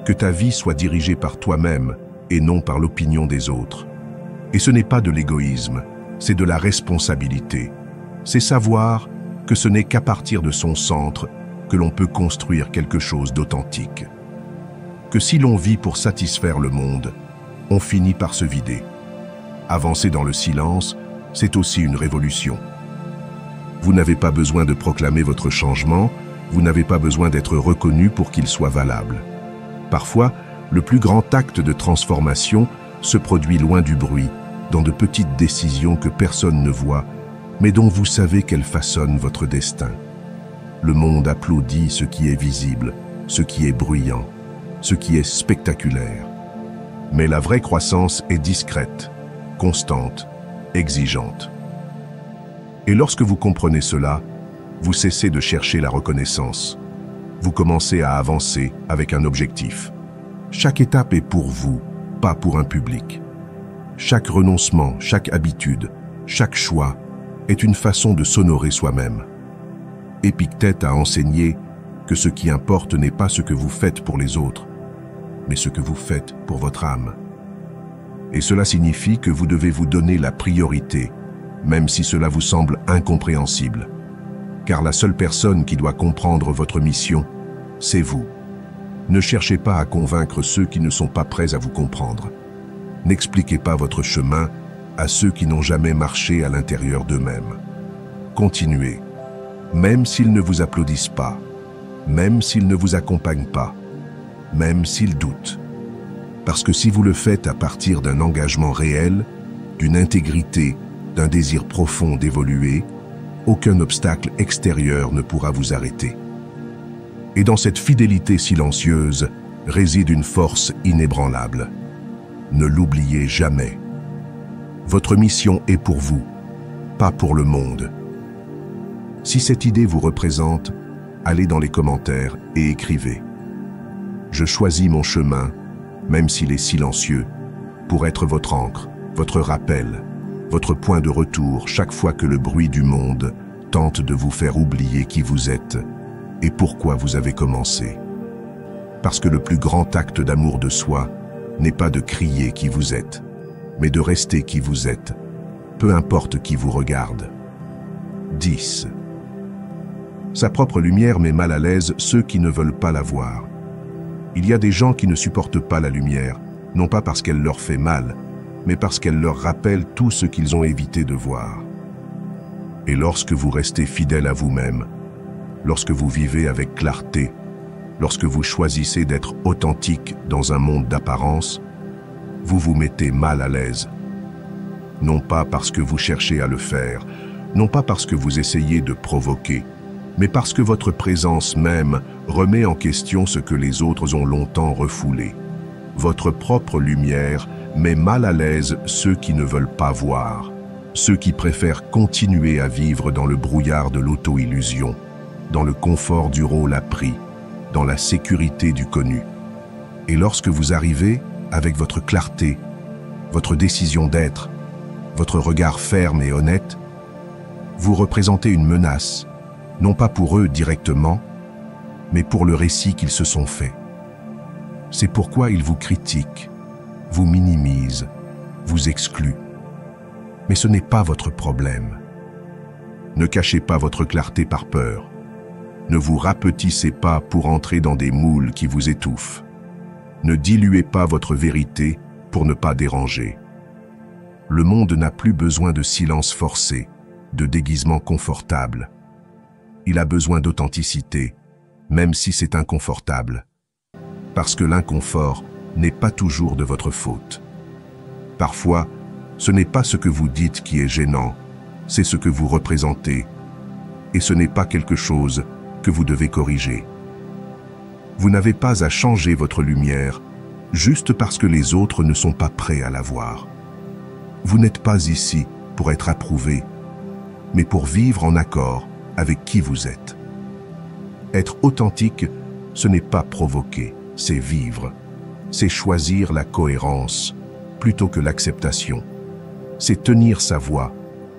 Que ta vie soit dirigée par toi-même et non par l'opinion des autres. Et ce n'est pas de l'égoïsme, c'est de la responsabilité. C'est savoir que ce n'est qu'à partir de son centre que l'on peut construire quelque chose d'authentique. Que si l'on vit pour satisfaire le monde, on finit par se vider. Avancer dans le silence, c'est aussi une révolution. Vous n'avez pas besoin de proclamer votre changement, vous n'avez pas besoin d'être reconnu pour qu'il soit valable. Parfois, le plus grand acte de transformation se produit loin du bruit, dans de petites décisions que personne ne voit, mais dont vous savez qu'elles façonnent votre destin. Le monde applaudit ce qui est visible, ce qui est bruyant, ce qui est spectaculaire. Mais la vraie croissance est discrète, constante, exigeante. Et lorsque vous comprenez cela, vous cessez de chercher la reconnaissance. Vous commencez à avancer avec un objectif. Chaque étape est pour vous, pas pour un public. Chaque renoncement, chaque habitude, chaque choix est une façon de s'honorer soi-même. Épictète a enseigné que ce qui importe n'est pas ce que vous faites pour les autres, mais ce que vous faites pour votre âme. Et cela signifie que vous devez vous donner la priorité, même si cela vous semble incompréhensible. Car la seule personne qui doit comprendre votre mission, c'est vous. Ne cherchez pas à convaincre ceux qui ne sont pas prêts à vous comprendre. N'expliquez pas votre chemin à ceux qui n'ont jamais marché à l'intérieur d'eux-mêmes. Continuez, même s'ils ne vous applaudissent pas, même s'ils ne vous accompagnent pas, même s'ils doutent. Parce que si vous le faites à partir d'un engagement réel, d'une intégrité, d'un désir profond d'évoluer, aucun obstacle extérieur ne pourra vous arrêter. Et dans cette fidélité silencieuse réside une force inébranlable. Ne l'oubliez jamais. Votre mission est pour vous, pas pour le monde. Si cette idée vous représente, allez dans les commentaires et écrivez. Je choisis mon chemin, même s'il est silencieux, pour être votre ancre, votre rappel, votre point de retour chaque fois que le bruit du monde tente de vous faire oublier qui vous êtes et pourquoi vous avez commencé. Parce que le plus grand acte d'amour de soi n'est pas de crier qui vous êtes, mais de rester qui vous êtes, peu importe qui vous regarde. 10. Sa propre lumière met mal à l'aise ceux qui ne veulent pas la voir. Il y a des gens qui ne supportent pas la lumière, non pas parce qu'elle leur fait mal, mais parce qu'elle leur rappelle tout ce qu'ils ont évité de voir. Et lorsque vous restez fidèle à vous-même, lorsque vous vivez avec clarté, lorsque vous choisissez d'être authentique dans un monde d'apparence, vous vous mettez mal à l'aise. Non pas parce que vous cherchez à le faire, non pas parce que vous essayez de provoquer, mais parce que votre présence même remet en question ce que les autres ont longtemps refoulé. Votre propre lumière met mal à l'aise ceux qui ne veulent pas voir, ceux qui préfèrent continuer à vivre dans le brouillard de l'auto-illusion, dans le confort du rôle appris, dans la sécurité du connu. Et lorsque vous arrivez, avec votre clarté, votre décision d'être, votre regard ferme et honnête, vous représentez une menace, non pas pour eux directement, mais pour le récit qu'ils se sont fait. C'est pourquoi ils vous critiquent, vous minimisent, vous excluent. Mais ce n'est pas votre problème. Ne cachez pas votre clarté par peur. Ne vous rapetissez pas pour entrer dans des moules qui vous étouffent. Ne diluez pas votre vérité pour ne pas déranger. Le monde n'a plus besoin de silence forcé, de déguisement confortable. Il a besoin d'authenticité, même si c'est inconfortable. Parce que l'inconfort n'est pas toujours de votre faute. Parfois, ce n'est pas ce que vous dites qui est gênant, c'est ce que vous représentez. Et ce n'est pas quelque chose que vous devez corriger. Vous n'avez pas à changer votre lumière juste parce que les autres ne sont pas prêts à la voir. Vous n'êtes pas ici pour être approuvé, mais pour vivre en accord avec qui vous êtes. Être authentique, ce n'est pas provoquer, c'est vivre. C'est choisir la cohérence plutôt que l'acceptation. C'est tenir sa voix,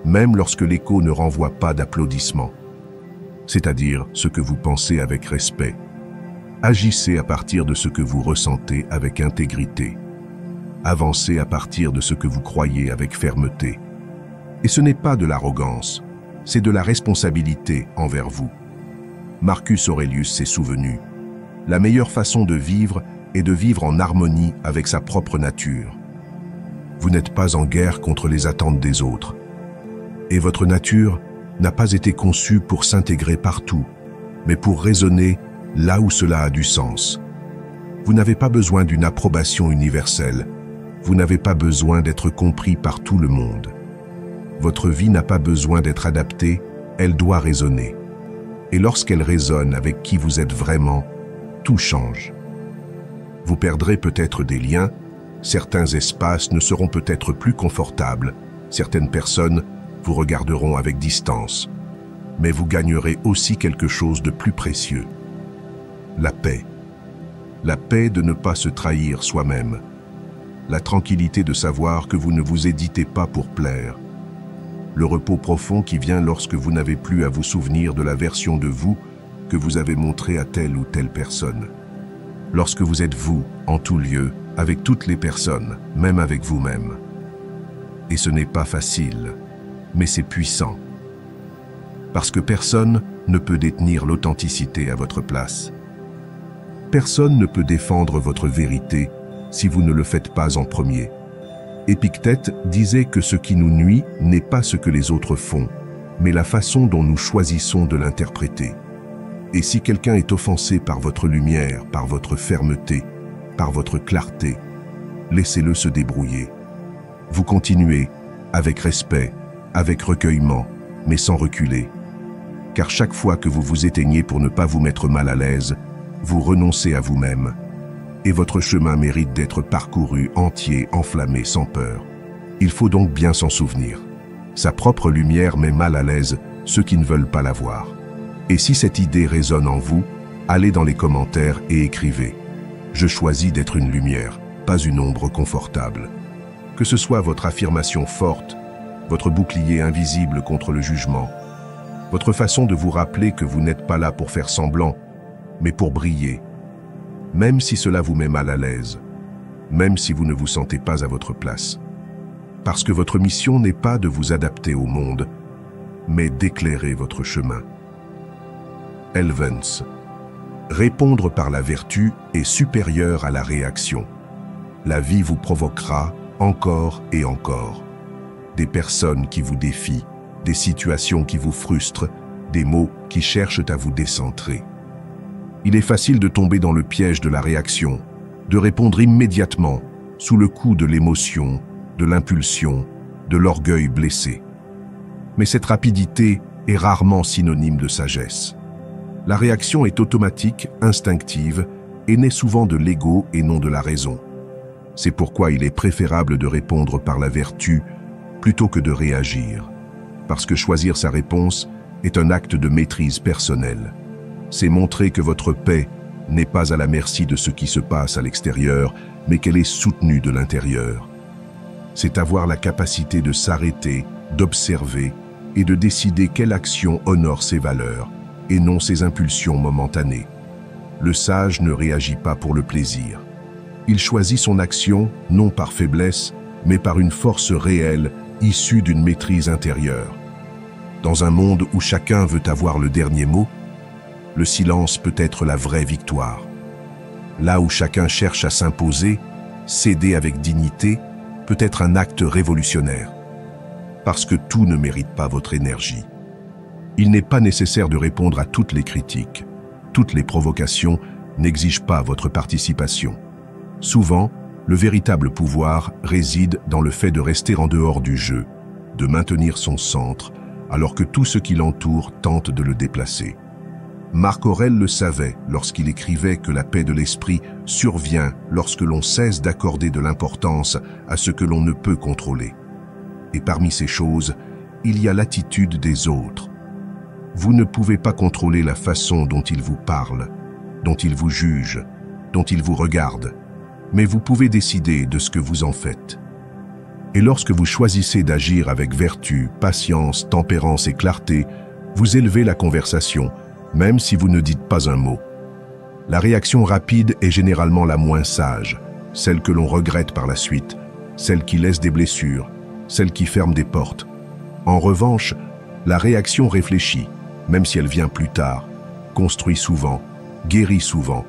même lorsque l'écho ne renvoie pas d'applaudissements. C'est-à-dire ce que vous pensez avec respect. Agissez à partir de ce que vous ressentez avec intégrité. Avancez à partir de ce que vous croyez avec fermeté. Et ce n'est pas de l'arrogance, c'est de la responsabilité envers vous. Marcus Aurelius s'est souvenu. La meilleure façon de vivre est de vivre en harmonie avec sa propre nature. Vous n'êtes pas en guerre contre les attentes des autres. Et votre nature n'a pas été conçue pour s'intégrer partout, mais pour résonner là où cela a du sens. Vous n'avez pas besoin d'une approbation universelle. Vous n'avez pas besoin d'être compris par tout le monde. Votre vie n'a pas besoin d'être adaptée, elle doit résonner. Et lorsqu'elle résonne avec qui vous êtes vraiment, tout change. Vous perdrez peut-être des liens, certains espaces ne seront peut-être plus confortables, certaines personnes vous regarderont avec distance, mais vous gagnerez aussi quelque chose de plus précieux. La paix. La paix de ne pas se trahir soi-même. La tranquillité de savoir que vous ne vous éditez pas pour plaire. Le repos profond qui vient lorsque vous n'avez plus à vous souvenir de la version de vous que vous avez montrée à telle ou telle personne. Lorsque vous êtes vous, en tout lieu, avec toutes les personnes, même avec vous-même. Et ce n'est pas facile, mais c'est puissant. Parce que personne ne peut détenir l'authenticité à votre place. Personne ne peut défendre votre vérité si vous ne le faites pas en premier. Épictète disait que ce qui nous nuit n'est pas ce que les autres font, mais la façon dont nous choisissons de l'interpréter. Et si quelqu'un est offensé par votre lumière, par votre fermeté, par votre clarté, laissez-le se débrouiller. Vous continuez, avec respect, avec recueillement, mais sans reculer. Car chaque fois que vous vous éteignez pour ne pas vous mettre mal à l'aise, vous renoncez à vous-même. Et votre chemin mérite d'être parcouru entier, enflammé, sans peur. Il faut donc bien s'en souvenir. Sa propre lumière met mal à l'aise ceux qui ne veulent pas la voir. Et si cette idée résonne en vous, allez dans les commentaires et écrivez « Je choisis d'être une lumière, pas une ombre confortable ». Que ce soit votre affirmation forte, votre bouclier invisible contre le jugement, votre façon de vous rappeler que vous n'êtes pas là pour faire semblant, mais pour briller, même si cela vous met mal à l'aise, même si vous ne vous sentez pas à votre place. Parce que votre mission n'est pas de vous adapter au monde, mais d'éclairer votre chemin. Elvens. Répondre par la vertu est supérieur à la réaction. La vie vous provoquera encore et encore. Des personnes qui vous défient, des situations qui vous frustrent, des mots qui cherchent à vous décentrer. Il est facile de tomber dans le piège de la réaction, de répondre immédiatement, sous le coup de l'émotion, de l'impulsion, de l'orgueil blessé. Mais cette rapidité est rarement synonyme de sagesse. La réaction est automatique, instinctive, et naît souvent de l'ego et non de la raison. C'est pourquoi il est préférable de répondre par la vertu plutôt que de réagir. Parce que choisir sa réponse est un acte de maîtrise personnelle. C'est montrer que votre paix n'est pas à la merci de ce qui se passe à l'extérieur, mais qu'elle est soutenue de l'intérieur. C'est avoir la capacité de s'arrêter, d'observer et de décider quelle action honore ses valeurs et non ses impulsions momentanées. Le sage ne réagit pas pour le plaisir. Il choisit son action non par faiblesse, mais par une force réelle, issue d'une maîtrise intérieure. Dans un monde où chacun veut avoir le dernier mot, le silence peut être la vraie victoire. Là où chacun cherche à s'imposer, céder avec dignité peut être un acte révolutionnaire. Parce que tout ne mérite pas votre énergie. Il n'est pas nécessaire de répondre à toutes les critiques. Toutes les provocations n'exigent pas votre participation. Souvent, le véritable pouvoir réside dans le fait de rester en dehors du jeu, de maintenir son centre, alors que tout ce qui l'entoure tente de le déplacer. Marc Aurèle le savait lorsqu'il écrivait que la paix de l'esprit survient lorsque l'on cesse d'accorder de l'importance à ce que l'on ne peut contrôler. Et parmi ces choses, il y a l'attitude des autres. Vous ne pouvez pas contrôler la façon dont ils vous parlent, dont ils vous jugent, dont ils vous regardent, mais vous pouvez décider de ce que vous en faites. Et lorsque vous choisissez d'agir avec vertu, patience, tempérance et clarté, vous élevez la conversation, même si vous ne dites pas un mot. La réaction rapide est généralement la moins sage, celle que l'on regrette par la suite, celle qui laisse des blessures, celle qui ferme des portes. En revanche, la réaction réfléchie, même si elle vient plus tard, construit souvent, guérit souvent,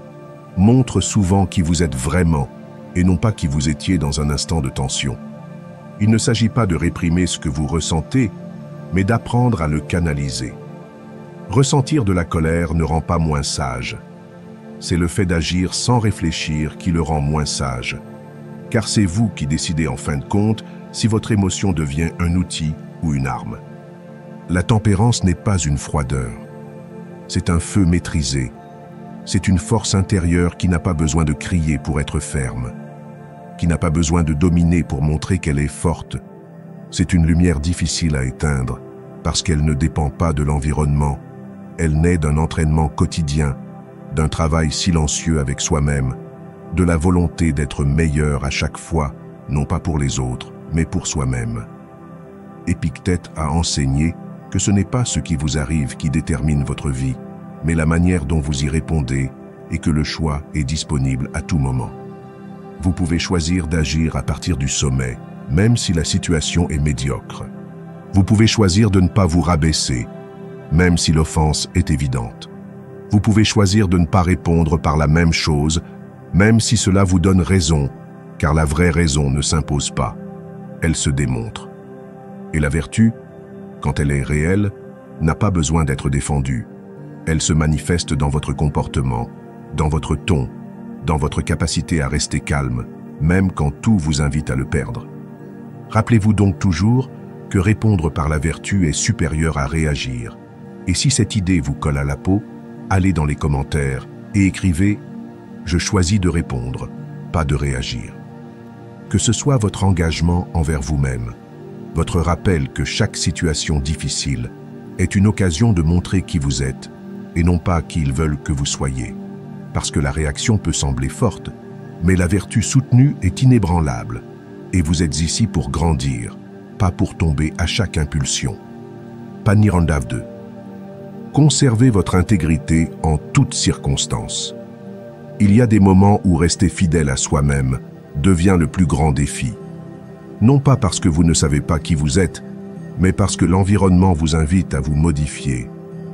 montre souvent qui vous êtes vraiment et non pas qui vous étiez dans un instant de tension. Il ne s'agit pas de réprimer ce que vous ressentez, mais d'apprendre à le canaliser. Ressentir de la colère ne rend pas moins sage. C'est le fait d'agir sans réfléchir qui le rend moins sage. Car c'est vous qui décidez en fin de compte si votre émotion devient un outil ou une arme. La tempérance n'est pas une froideur. C'est un feu maîtrisé. C'est une force intérieure qui n'a pas besoin de crier pour être ferme, qui n'a pas besoin de dominer pour montrer qu'elle est forte. C'est une lumière difficile à éteindre parce qu'elle ne dépend pas de l'environnement. Elle naît d'un entraînement quotidien, d'un travail silencieux avec soi-même, de la volonté d'être meilleur à chaque fois, non pas pour les autres, mais pour soi-même. Épictète a enseigné que ce n'est pas ce qui vous arrive qui détermine votre vie, mais la manière dont vous y répondez et que le choix est disponible à tout moment. Vous pouvez choisir d'agir à partir du sommet, même si la situation est médiocre. Vous pouvez choisir de ne pas vous rabaisser, même si l'offense est évidente. Vous pouvez choisir de ne pas répondre par la même chose, même si cela vous donne raison, car la vraie raison ne s'impose pas, elle se démontre. Et la vertu, quand elle est réelle, n'a pas besoin d'être défendue. Elle se manifeste dans votre comportement, dans votre ton, dans votre capacité à rester calme, même quand tout vous invite à le perdre. Rappelez-vous donc toujours que répondre par la vertu est supérieur à réagir. Et si cette idée vous colle à la peau, allez dans les commentaires et écrivez « Je choisis de répondre, pas de réagir ». Que ce soit votre engagement envers vous-même, votre rappel que chaque situation difficile est une occasion de montrer qui vous êtes et non pas qui ils veulent que vous soyez. Parce que la réaction peut sembler forte, mais la vertu soutenue est inébranlable et vous êtes ici pour grandir, pas pour tomber à chaque impulsion. Panirandav 2. Conservez votre intégrité en toutes circonstances. Il y a des moments où rester fidèle à soi-même devient le plus grand défi. Non pas parce que vous ne savez pas qui vous êtes, mais parce que l'environnement vous invite à vous modifier,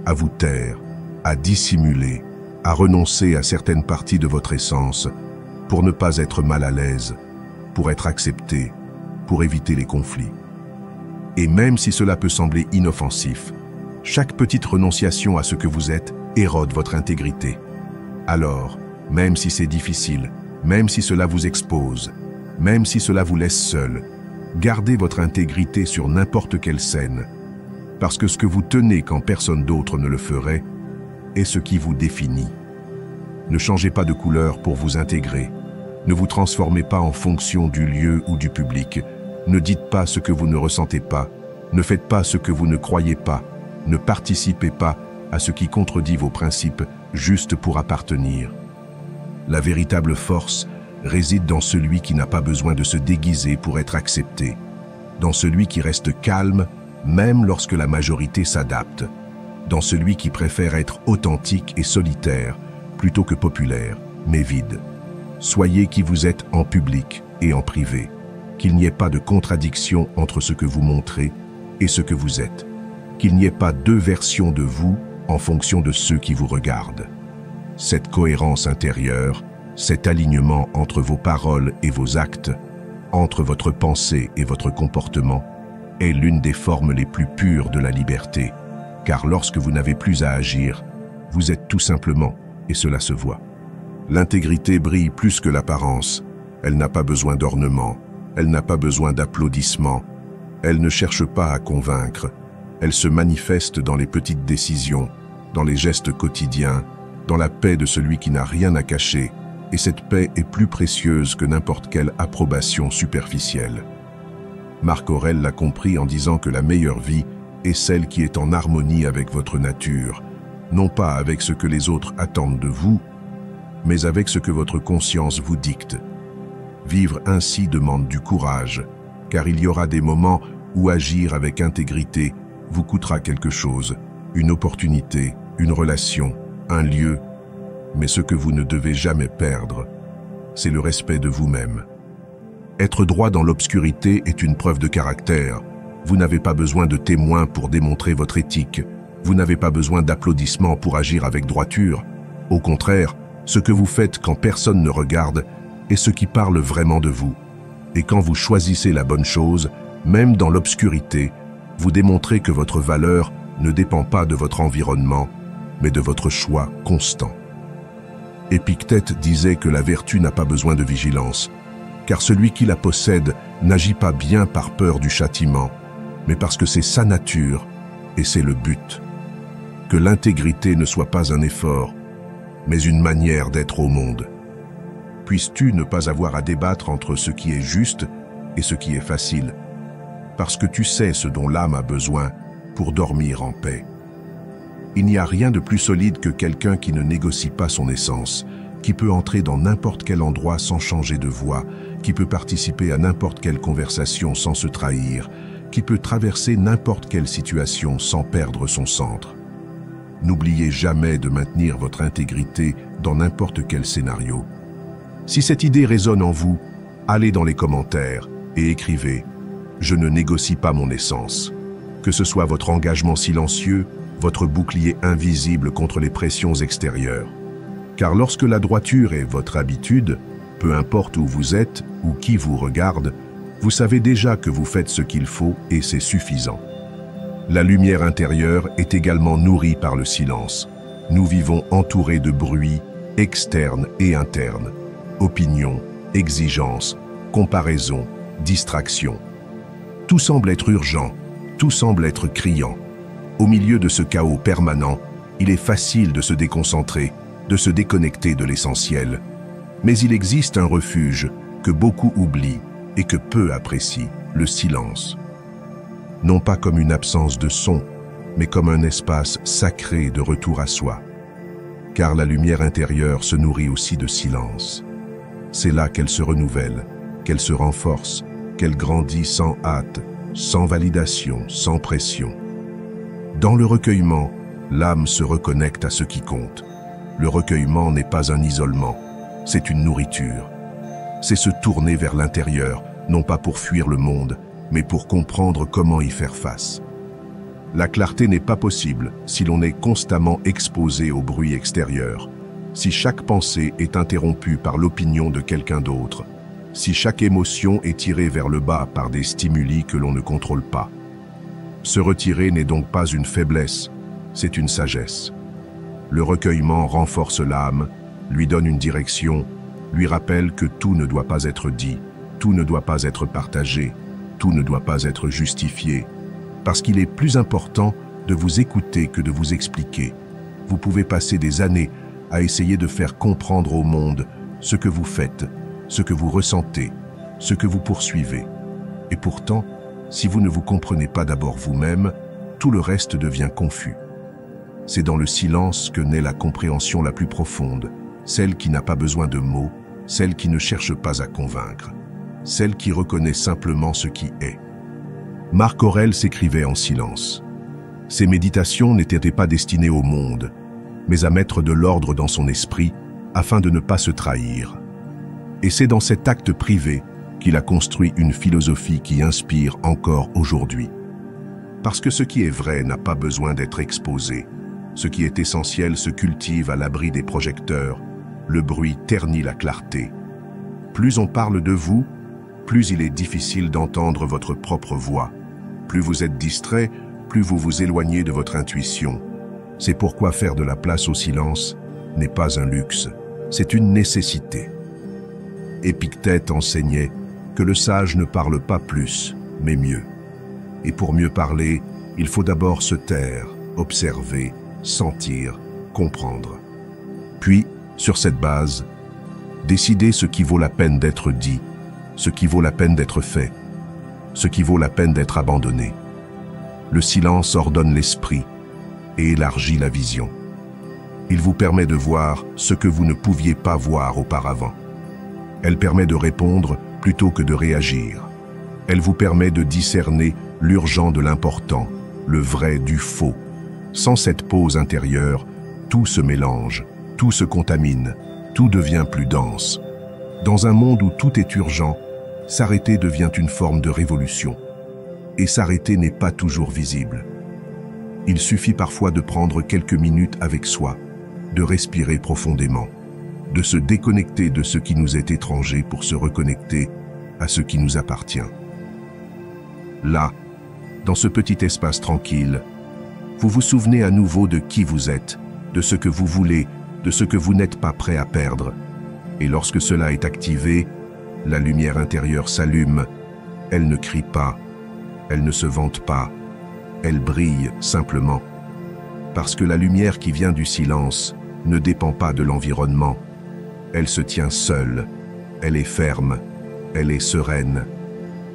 à vous taire, à dissimuler, à renoncer à certaines parties de votre essence pour ne pas être mal à l'aise, pour être accepté, pour éviter les conflits. Et même si cela peut sembler inoffensif, chaque petite renonciation à ce que vous êtes érode votre intégrité. Alors, même si c'est difficile, même si cela vous expose, même si cela vous laisse seul, gardez votre intégrité sur n'importe quelle scène, parce que ce que vous tenez quand personne d'autre ne le ferait est ce qui vous définit. Ne changez pas de couleur pour vous intégrer. Ne vous transformez pas en fonction du lieu ou du public. Ne dites pas ce que vous ne ressentez pas. Ne faites pas ce que vous ne croyez pas. Ne participez pas à ce qui contredit vos principes juste pour appartenir. La véritable force réside dans celui qui n'a pas besoin de se déguiser pour être accepté, dans celui qui reste calme même lorsque la majorité s'adapte, dans celui qui préfère être authentique et solitaire plutôt que populaire, mais vide. Soyez qui vous êtes en public et en privé, qu'il n'y ait pas de contradiction entre ce que vous montrez et ce que vous êtes, qu'il n'y ait pas deux versions de vous en fonction de ceux qui vous regardent. Cette cohérence intérieure, cet alignement entre vos paroles et vos actes, entre votre pensée et votre comportement, est l'une des formes les plus pures de la liberté, car lorsque vous n'avez plus à agir, vous êtes tout simplement, et cela se voit. L'intégrité brille plus que l'apparence, elle n'a pas besoin d'ornement, elle n'a pas besoin d'applaudissements, elle ne cherche pas à convaincre, elle se manifeste dans les petites décisions, dans les gestes quotidiens, dans la paix de celui qui n'a rien à cacher, et cette paix est plus précieuse que n'importe quelle approbation superficielle. Marc Aurèle l'a compris en disant que la meilleure vie est celle qui est en harmonie avec votre nature, non pas avec ce que les autres attendent de vous, mais avec ce que votre conscience vous dicte. Vivre ainsi demande du courage, car il y aura des moments où agir avec intégrité vous coûtera quelque chose, une opportunité, une relation, un lieu, mais ce que vous ne devez jamais perdre, c'est le respect de vous-même. Être droit dans l'obscurité est une preuve de caractère. Vous n'avez pas besoin de témoins pour démontrer votre éthique. Vous n'avez pas besoin d'applaudissements pour agir avec droiture. Au contraire, ce que vous faites quand personne ne regarde est ce qui parle vraiment de vous. Et quand vous choisissez la bonne chose, même dans l'obscurité, vous démontrez que votre valeur ne dépend pas de votre environnement, mais de votre choix constant. Épictète disait que la vertu n'a pas besoin de vigilance, car celui qui la possède n'agit pas bien par peur du châtiment, mais parce que c'est sa nature et c'est le but. Que l'intégrité ne soit pas un effort, mais une manière d'être au monde. Puisses-tu ne pas avoir à débattre entre ce qui est juste et ce qui est facile, parce que tu sais ce dont l'âme a besoin pour dormir en paix. Il n'y a rien de plus solide que quelqu'un qui ne négocie pas son essence, qui peut entrer dans n'importe quel endroit sans changer de voix, qui peut participer à n'importe quelle conversation sans se trahir, qui peut traverser n'importe quelle situation sans perdre son centre. N'oubliez jamais de maintenir votre intégrité dans n'importe quel scénario. Si cette idée résonne en vous, allez dans les commentaires et écrivez « Je ne négocie pas mon essence ». Que ce soit votre engagement silencieux, votre bouclier invisible contre les pressions extérieures. Car lorsque la droiture est votre habitude, peu importe où vous êtes ou qui vous regarde, vous savez déjà que vous faites ce qu'il faut et c'est suffisant. La lumière intérieure est également nourrie par le silence. Nous vivons entourés de bruits externes et internes. Opinions, exigences, comparaisons, distractions. Tout semble être urgent, tout semble être criant. Au milieu de ce chaos permanent, il est facile de se déconcentrer, de se déconnecter de l'essentiel. Mais il existe un refuge que beaucoup oublient et que peu apprécient, le silence. Non pas comme une absence de son, mais comme un espace sacré de retour à soi. Car la lumière intérieure se nourrit aussi de silence. C'est là qu'elle se renouvelle, qu'elle se renforce, qu'elle grandit sans hâte, sans validation, sans pression. Dans le recueillement, l'âme se reconnecte à ce qui compte. Le recueillement n'est pas un isolement, c'est une nourriture. C'est se tourner vers l'intérieur, non pas pour fuir le monde, mais pour comprendre comment y faire face. La clarté n'est pas possible si l'on est constamment exposé au bruit extérieur, si chaque pensée est interrompue par l'opinion de quelqu'un d'autre, si chaque émotion est tirée vers le bas par des stimuli que l'on ne contrôle pas. Se retirer n'est donc pas une faiblesse, c'est une sagesse. Le recueillement renforce l'âme, lui donne une direction, lui rappelle que tout ne doit pas être dit, tout ne doit pas être partagé, tout ne doit pas être justifié, parce qu'il est plus important de vous écouter que de vous expliquer. Vous pouvez passer des années à essayer de faire comprendre au monde ce que vous faites, ce que vous ressentez, ce que vous poursuivez. Et pourtant, si vous ne vous comprenez pas d'abord vous-même, tout le reste devient confus. C'est dans le silence que naît la compréhension la plus profonde, celle qui n'a pas besoin de mots, celle qui ne cherche pas à convaincre, celle qui reconnaît simplement ce qui est. Marc Aurèle s'écrivait en silence. Ses méditations n'étaient pas destinées au monde, mais à mettre de l'ordre dans son esprit afin de ne pas se trahir. Et c'est dans cet acte privé qu'il a construit une philosophie qui inspire encore aujourd'hui. Parce que ce qui est vrai n'a pas besoin d'être exposé. Ce qui est essentiel se cultive à l'abri des projecteurs. Le bruit ternit la clarté. Plus on parle de vous, plus il est difficile d'entendre votre propre voix. Plus vous êtes distrait, plus vous vous éloignez de votre intuition. C'est pourquoi faire de la place au silence n'est pas un luxe, c'est une nécessité. Épictète enseignait que le sage ne parle pas plus, mais mieux. Et pour mieux parler, il faut d'abord se taire, observer, sentir, comprendre. Puis, sur cette base, décider ce qui vaut la peine d'être dit, ce qui vaut la peine d'être fait, ce qui vaut la peine d'être abandonné. Le silence ordonne l'esprit et élargit la vision. Il vous permet de voir ce que vous ne pouviez pas voir auparavant. Elle permet de répondre plutôt que de réagir. Elle vous permet de discerner l'urgent de l'important, le vrai du faux. Sans cette pause intérieure, tout se mélange, tout se contamine, tout devient plus dense. Dans un monde où tout est urgent, s'arrêter devient une forme de révolution. Et s'arrêter n'est pas toujours visible. Il suffit parfois de prendre quelques minutes avec soi, de respirer profondément, de se déconnecter de ce qui nous est étranger pour se reconnecter à ce qui nous appartient. Là, dans ce petit espace tranquille, vous vous souvenez à nouveau de qui vous êtes, de ce que vous voulez, de ce que vous n'êtes pas prêt à perdre. Et lorsque cela est activé, la lumière intérieure s'allume. Elle ne crie pas, elle ne se vante pas, elle brille simplement. Parce que la lumière qui vient du silence ne dépend pas de l'environnement. Elle se tient seule, elle est ferme, elle est sereine.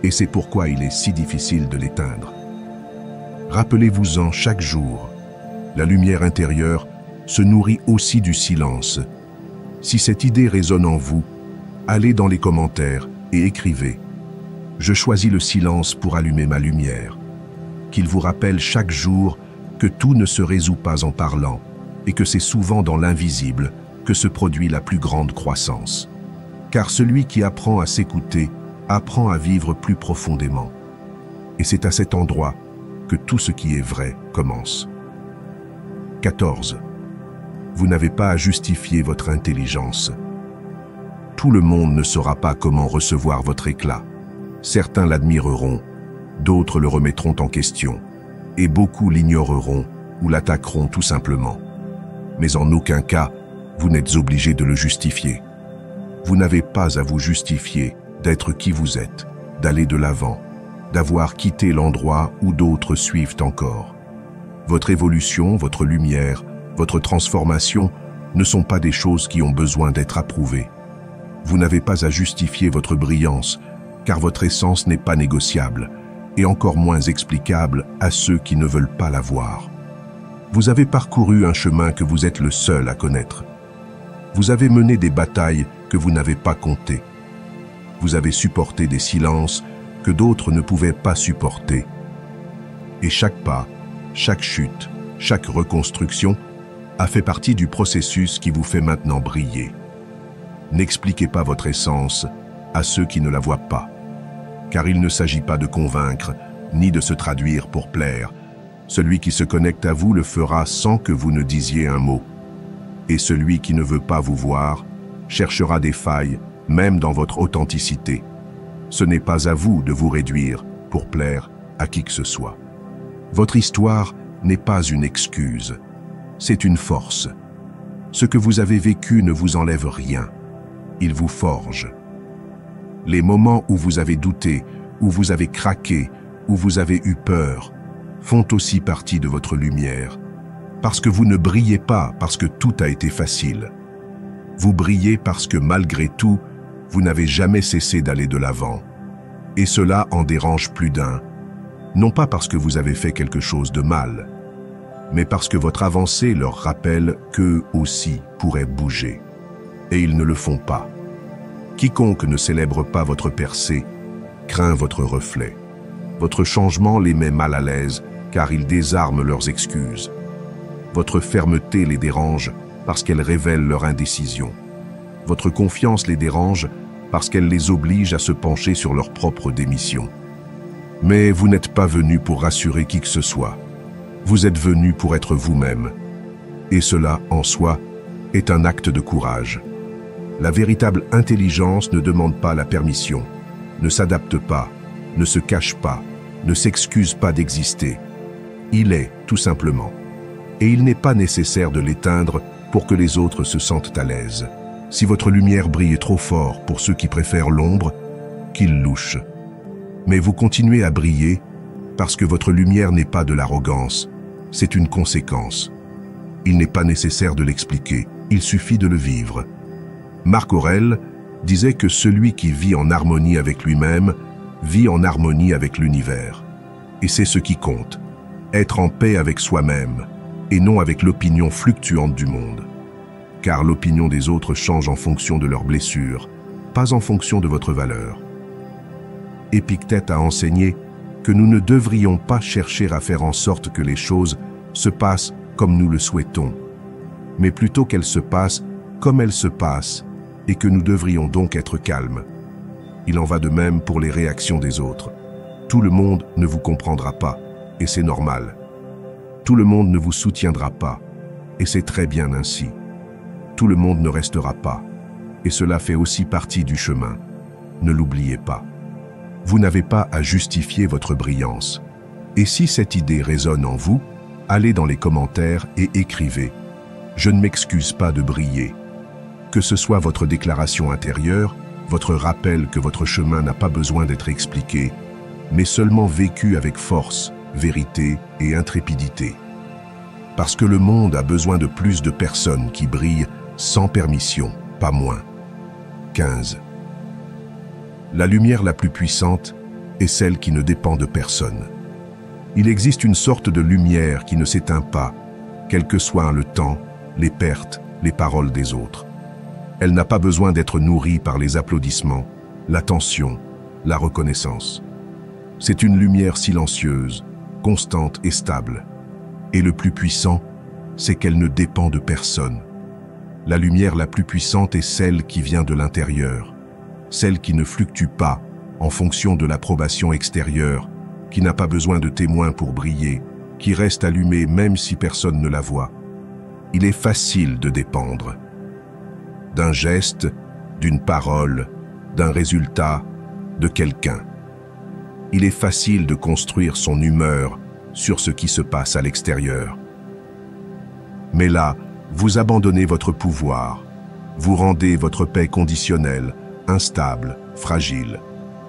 Et c'est pourquoi il est si difficile de l'éteindre. Rappelez-vous-en chaque jour, la lumière intérieure se nourrit aussi du silence. Si cette idée résonne en vous, allez dans les commentaires et écrivez « Je choisis le silence pour allumer ma lumière », qu'il vous rappelle chaque jour que tout ne se résout pas en parlant et que c'est souvent dans l'invisible que se produit la plus grande croissance. Car celui qui apprend à s'écouter apprend à vivre plus profondément. Et c'est à cet endroit que tout ce qui est vrai commence. 14. Vous n'avez pas à justifier votre intelligence. Tout le monde ne saura pas comment recevoir votre éclat. Certains l'admireront, d'autres le remettront en question, et beaucoup l'ignoreront ou l'attaqueront tout simplement. Mais en aucun cas, vous n'êtes obligé de le justifier. Vous n'avez pas à vous justifier d'être qui vous êtes, d'aller de l'avant, d'avoir quitté l'endroit où d'autres suivent encore. Votre évolution, votre lumière, votre transformation ne sont pas des choses qui ont besoin d'être approuvées. Vous n'avez pas à justifier votre brillance, car votre essence n'est pas négociable, et encore moins explicable à ceux qui ne veulent pas la voir. Vous avez parcouru un chemin que vous êtes le seul à connaître. Vous avez mené des batailles que vous n'avez pas comptées. Vous avez supporté des silences que d'autres ne pouvaient pas supporter. Et chaque pas, chaque chute, chaque reconstruction a fait partie du processus qui vous fait maintenant briller. N'expliquez pas votre essence à ceux qui ne la voient pas, car il ne s'agit pas de convaincre, ni de se traduire pour plaire. Celui qui se connecte à vous le fera sans que vous ne disiez un mot. Et celui qui ne veut pas vous voir cherchera des failles, même dans votre authenticité. Ce n'est pas à vous de vous réduire pour plaire à qui que ce soit. Votre histoire n'est pas une excuse, c'est une force. Ce que vous avez vécu ne vous enlève rien, il vous forge. Les moments où vous avez douté, où vous avez craqué, où vous avez eu peur, font aussi partie de votre lumière. Parce que vous ne brillez pas parce que tout a été facile. Vous brillez parce que malgré tout, vous n'avez jamais cessé d'aller de l'avant. Et cela en dérange plus d'un. Non pas parce que vous avez fait quelque chose de mal, mais parce que votre avancée leur rappelle qu'eux aussi pourraient bouger. Et ils ne le font pas. Quiconque ne célèbre pas votre percée craint votre reflet. Votre changement les met mal à l'aise car il désarme leurs excuses. Votre fermeté les dérange parce qu'elle révèle leur indécision. Votre confiance les dérange parce qu'elle les oblige à se pencher sur leur propre démission. Mais vous n'êtes pas venu pour rassurer qui que ce soit. Vous êtes venu pour être vous-même. Et cela, en soi, est un acte de courage. La véritable intelligence ne demande pas la permission, ne s'adapte pas, ne se cache pas, ne s'excuse pas d'exister. Il est, tout simplement. Et il n'est pas nécessaire de l'éteindre pour que les autres se sentent à l'aise. Si votre lumière brille trop fort pour ceux qui préfèrent l'ombre, qu'ils louchent. Mais vous continuez à briller parce que votre lumière n'est pas de l'arrogance, c'est une conséquence. Il n'est pas nécessaire de l'expliquer, il suffit de le vivre. Marc Aurèle disait que celui qui vit en harmonie avec lui-même vit en harmonie avec l'univers. Et c'est ce qui compte, être en paix avec soi-même et non avec l'opinion fluctuante du monde. Car l'opinion des autres change en fonction de leurs blessures, pas en fonction de votre valeur. Épictète a enseigné que nous ne devrions pas chercher à faire en sorte que les choses se passent comme nous le souhaitons, mais plutôt qu'elles se passent comme elles se passent et que nous devrions donc être calmes. Il en va de même pour les réactions des autres. Tout le monde ne vous comprendra pas, et c'est normal. Tout le monde ne vous soutiendra pas, et c'est très bien ainsi. Tout le monde ne restera pas, et cela fait aussi partie du chemin. Ne l'oubliez pas. Vous n'avez pas à justifier votre brillance. Et si cette idée résonne en vous, allez dans les commentaires et écrivez « Je ne m'excuse pas de briller ». Que ce soit votre déclaration intérieure, votre rappel que votre chemin n'a pas besoin d'être expliqué, mais seulement vécu avec force, vérité et intrépidité. Parce que le monde a besoin de plus de personnes qui brillent sans permission, pas moins. 15. La lumière la plus puissante est celle qui ne dépend de personne. Il existe une sorte de lumière qui ne s'éteint pas, quel que soit le temps, les pertes, les paroles des autres. Elle n'a pas besoin d'être nourrie par les applaudissements, l'attention, la reconnaissance. C'est une lumière silencieuse, constante et stable. Et le plus puissant, c'est qu'elle ne dépend de personne. La lumière la plus puissante est celle qui vient de l'intérieur, celle qui ne fluctue pas en fonction de l'approbation extérieure, qui n'a pas besoin de témoins pour briller, qui reste allumée même si personne ne la voit. Il est facile de dépendre d'un geste, d'une parole, d'un résultat, de quelqu'un. Il est facile de construire son humeur sur ce qui se passe à l'extérieur. Mais là, vous abandonnez votre pouvoir, vous rendez votre paix conditionnelle, instable, fragile.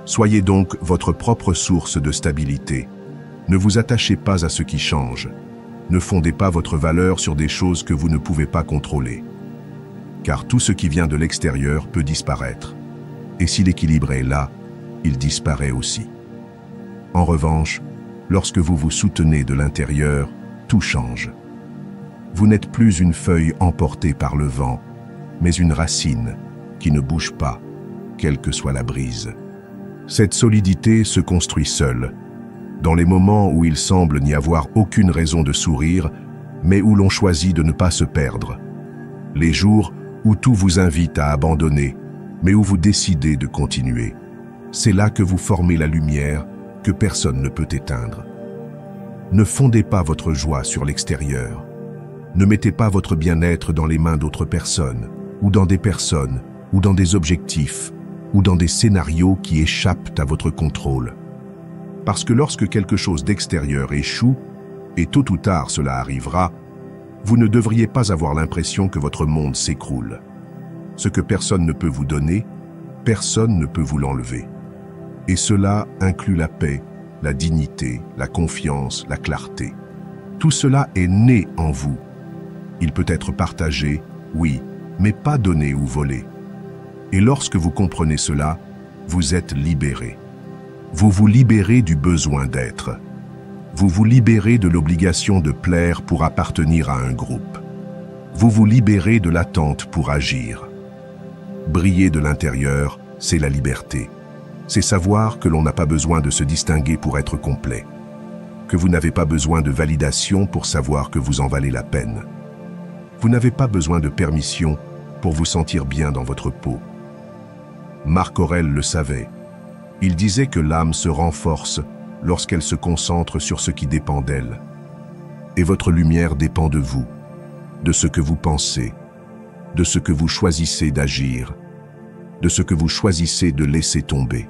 Soyez donc votre propre source de stabilité. Ne vous attachez pas à ce qui change. Ne fondez pas votre valeur sur des choses que vous ne pouvez pas contrôler. Car tout ce qui vient de l'extérieur peut disparaître. Et si l'équilibre est là, il disparaît aussi. En revanche, lorsque vous vous soutenez de l'intérieur, tout change. Vous n'êtes plus une feuille emportée par le vent, mais une racine qui ne bouge pas, quelle que soit la brise. Cette solidité se construit seule, dans les moments où il semble n'y avoir aucune raison de sourire, mais où l'on choisit de ne pas se perdre. Les jours où tout vous invite à abandonner, mais où vous décidez de continuer. C'est là que vous formez la lumière que personne ne peut éteindre. Ne fondez pas votre joie sur l'extérieur. Ne mettez pas votre bien-être dans les mains d'autres personnes, ou dans des objectifs, ou dans des scénarios qui échappent à votre contrôle. Parce que lorsque quelque chose d'extérieur échoue, et tôt ou tard cela arrivera, vous ne devriez pas avoir l'impression que votre monde s'écroule. Ce que personne ne peut vous donner, personne ne peut vous l'enlever. Et cela inclut la paix, la dignité, la confiance, la clarté. Tout cela est né en vous. Il peut être partagé, oui, mais pas donné ou volé. Et lorsque vous comprenez cela, vous êtes libéré. Vous vous libérez du besoin d'être. Vous vous libérez de l'obligation de plaire pour appartenir à un groupe. Vous vous libérez de l'attente pour agir. Briller de l'intérieur, c'est la liberté. C'est savoir que l'on n'a pas besoin de se distinguer pour être complet. Que vous n'avez pas besoin de validation pour savoir que vous en valez la peine. Vous n'avez pas besoin de permission pour vous sentir bien dans votre peau. Marc Aurèle le savait. Il disait que l'âme se renforce lorsqu'elle se concentre sur ce qui dépend d'elle. Et votre lumière dépend de vous, de ce que vous pensez, de ce que vous choisissez d'agir, de ce que vous choisissez de laisser tomber.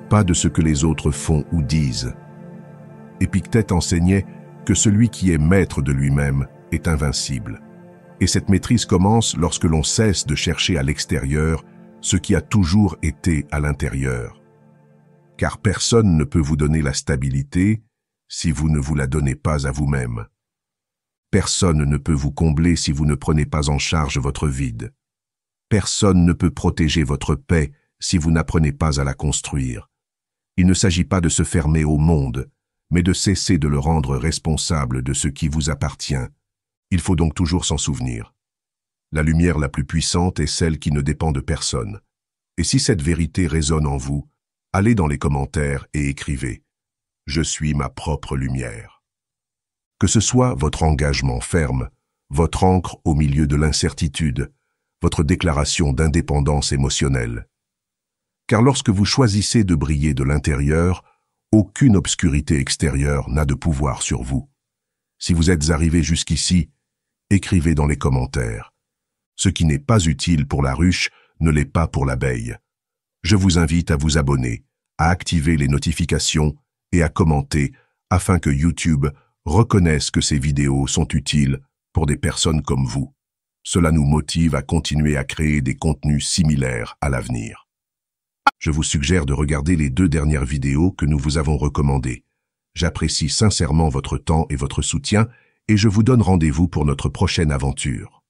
Pas de ce que les autres font ou disent. Épictète enseignait que celui qui est maître de lui-même est invincible. Et cette maîtrise commence lorsque l'on cesse de chercher à l'extérieur ce qui a toujours été à l'intérieur. Car personne ne peut vous donner la stabilité si vous ne vous la donnez pas à vous-même. Personne ne peut vous combler si vous ne prenez pas en charge votre vide. Personne ne peut protéger votre paix si vous n'apprenez pas à la construire. Il ne s'agit pas de se fermer au monde, mais de cesser de le rendre responsable de ce qui vous appartient. Il faut donc toujours s'en souvenir. La lumière la plus puissante est celle qui ne dépend de personne. Et si cette vérité résonne en vous, allez dans les commentaires et écrivez « Je suis ma propre lumière ». Que ce soit votre engagement ferme, votre ancre au milieu de l'incertitude, votre déclaration d'indépendance émotionnelle. Car lorsque vous choisissez de briller de l'intérieur, aucune obscurité extérieure n'a de pouvoir sur vous. Si vous êtes arrivé jusqu'ici, écrivez dans les commentaires. Ce qui n'est pas utile pour la ruche ne l'est pas pour l'abeille. Je vous invite à vous abonner, à activer les notifications et à commenter afin que YouTube reconnaisse que ces vidéos sont utiles pour des personnes comme vous. Cela nous motive à continuer à créer des contenus similaires à l'avenir. Je vous suggère de regarder les 2 dernières vidéos que nous vous avons recommandées. J'apprécie sincèrement votre temps et votre soutien et je vous donne rendez-vous pour notre prochaine aventure.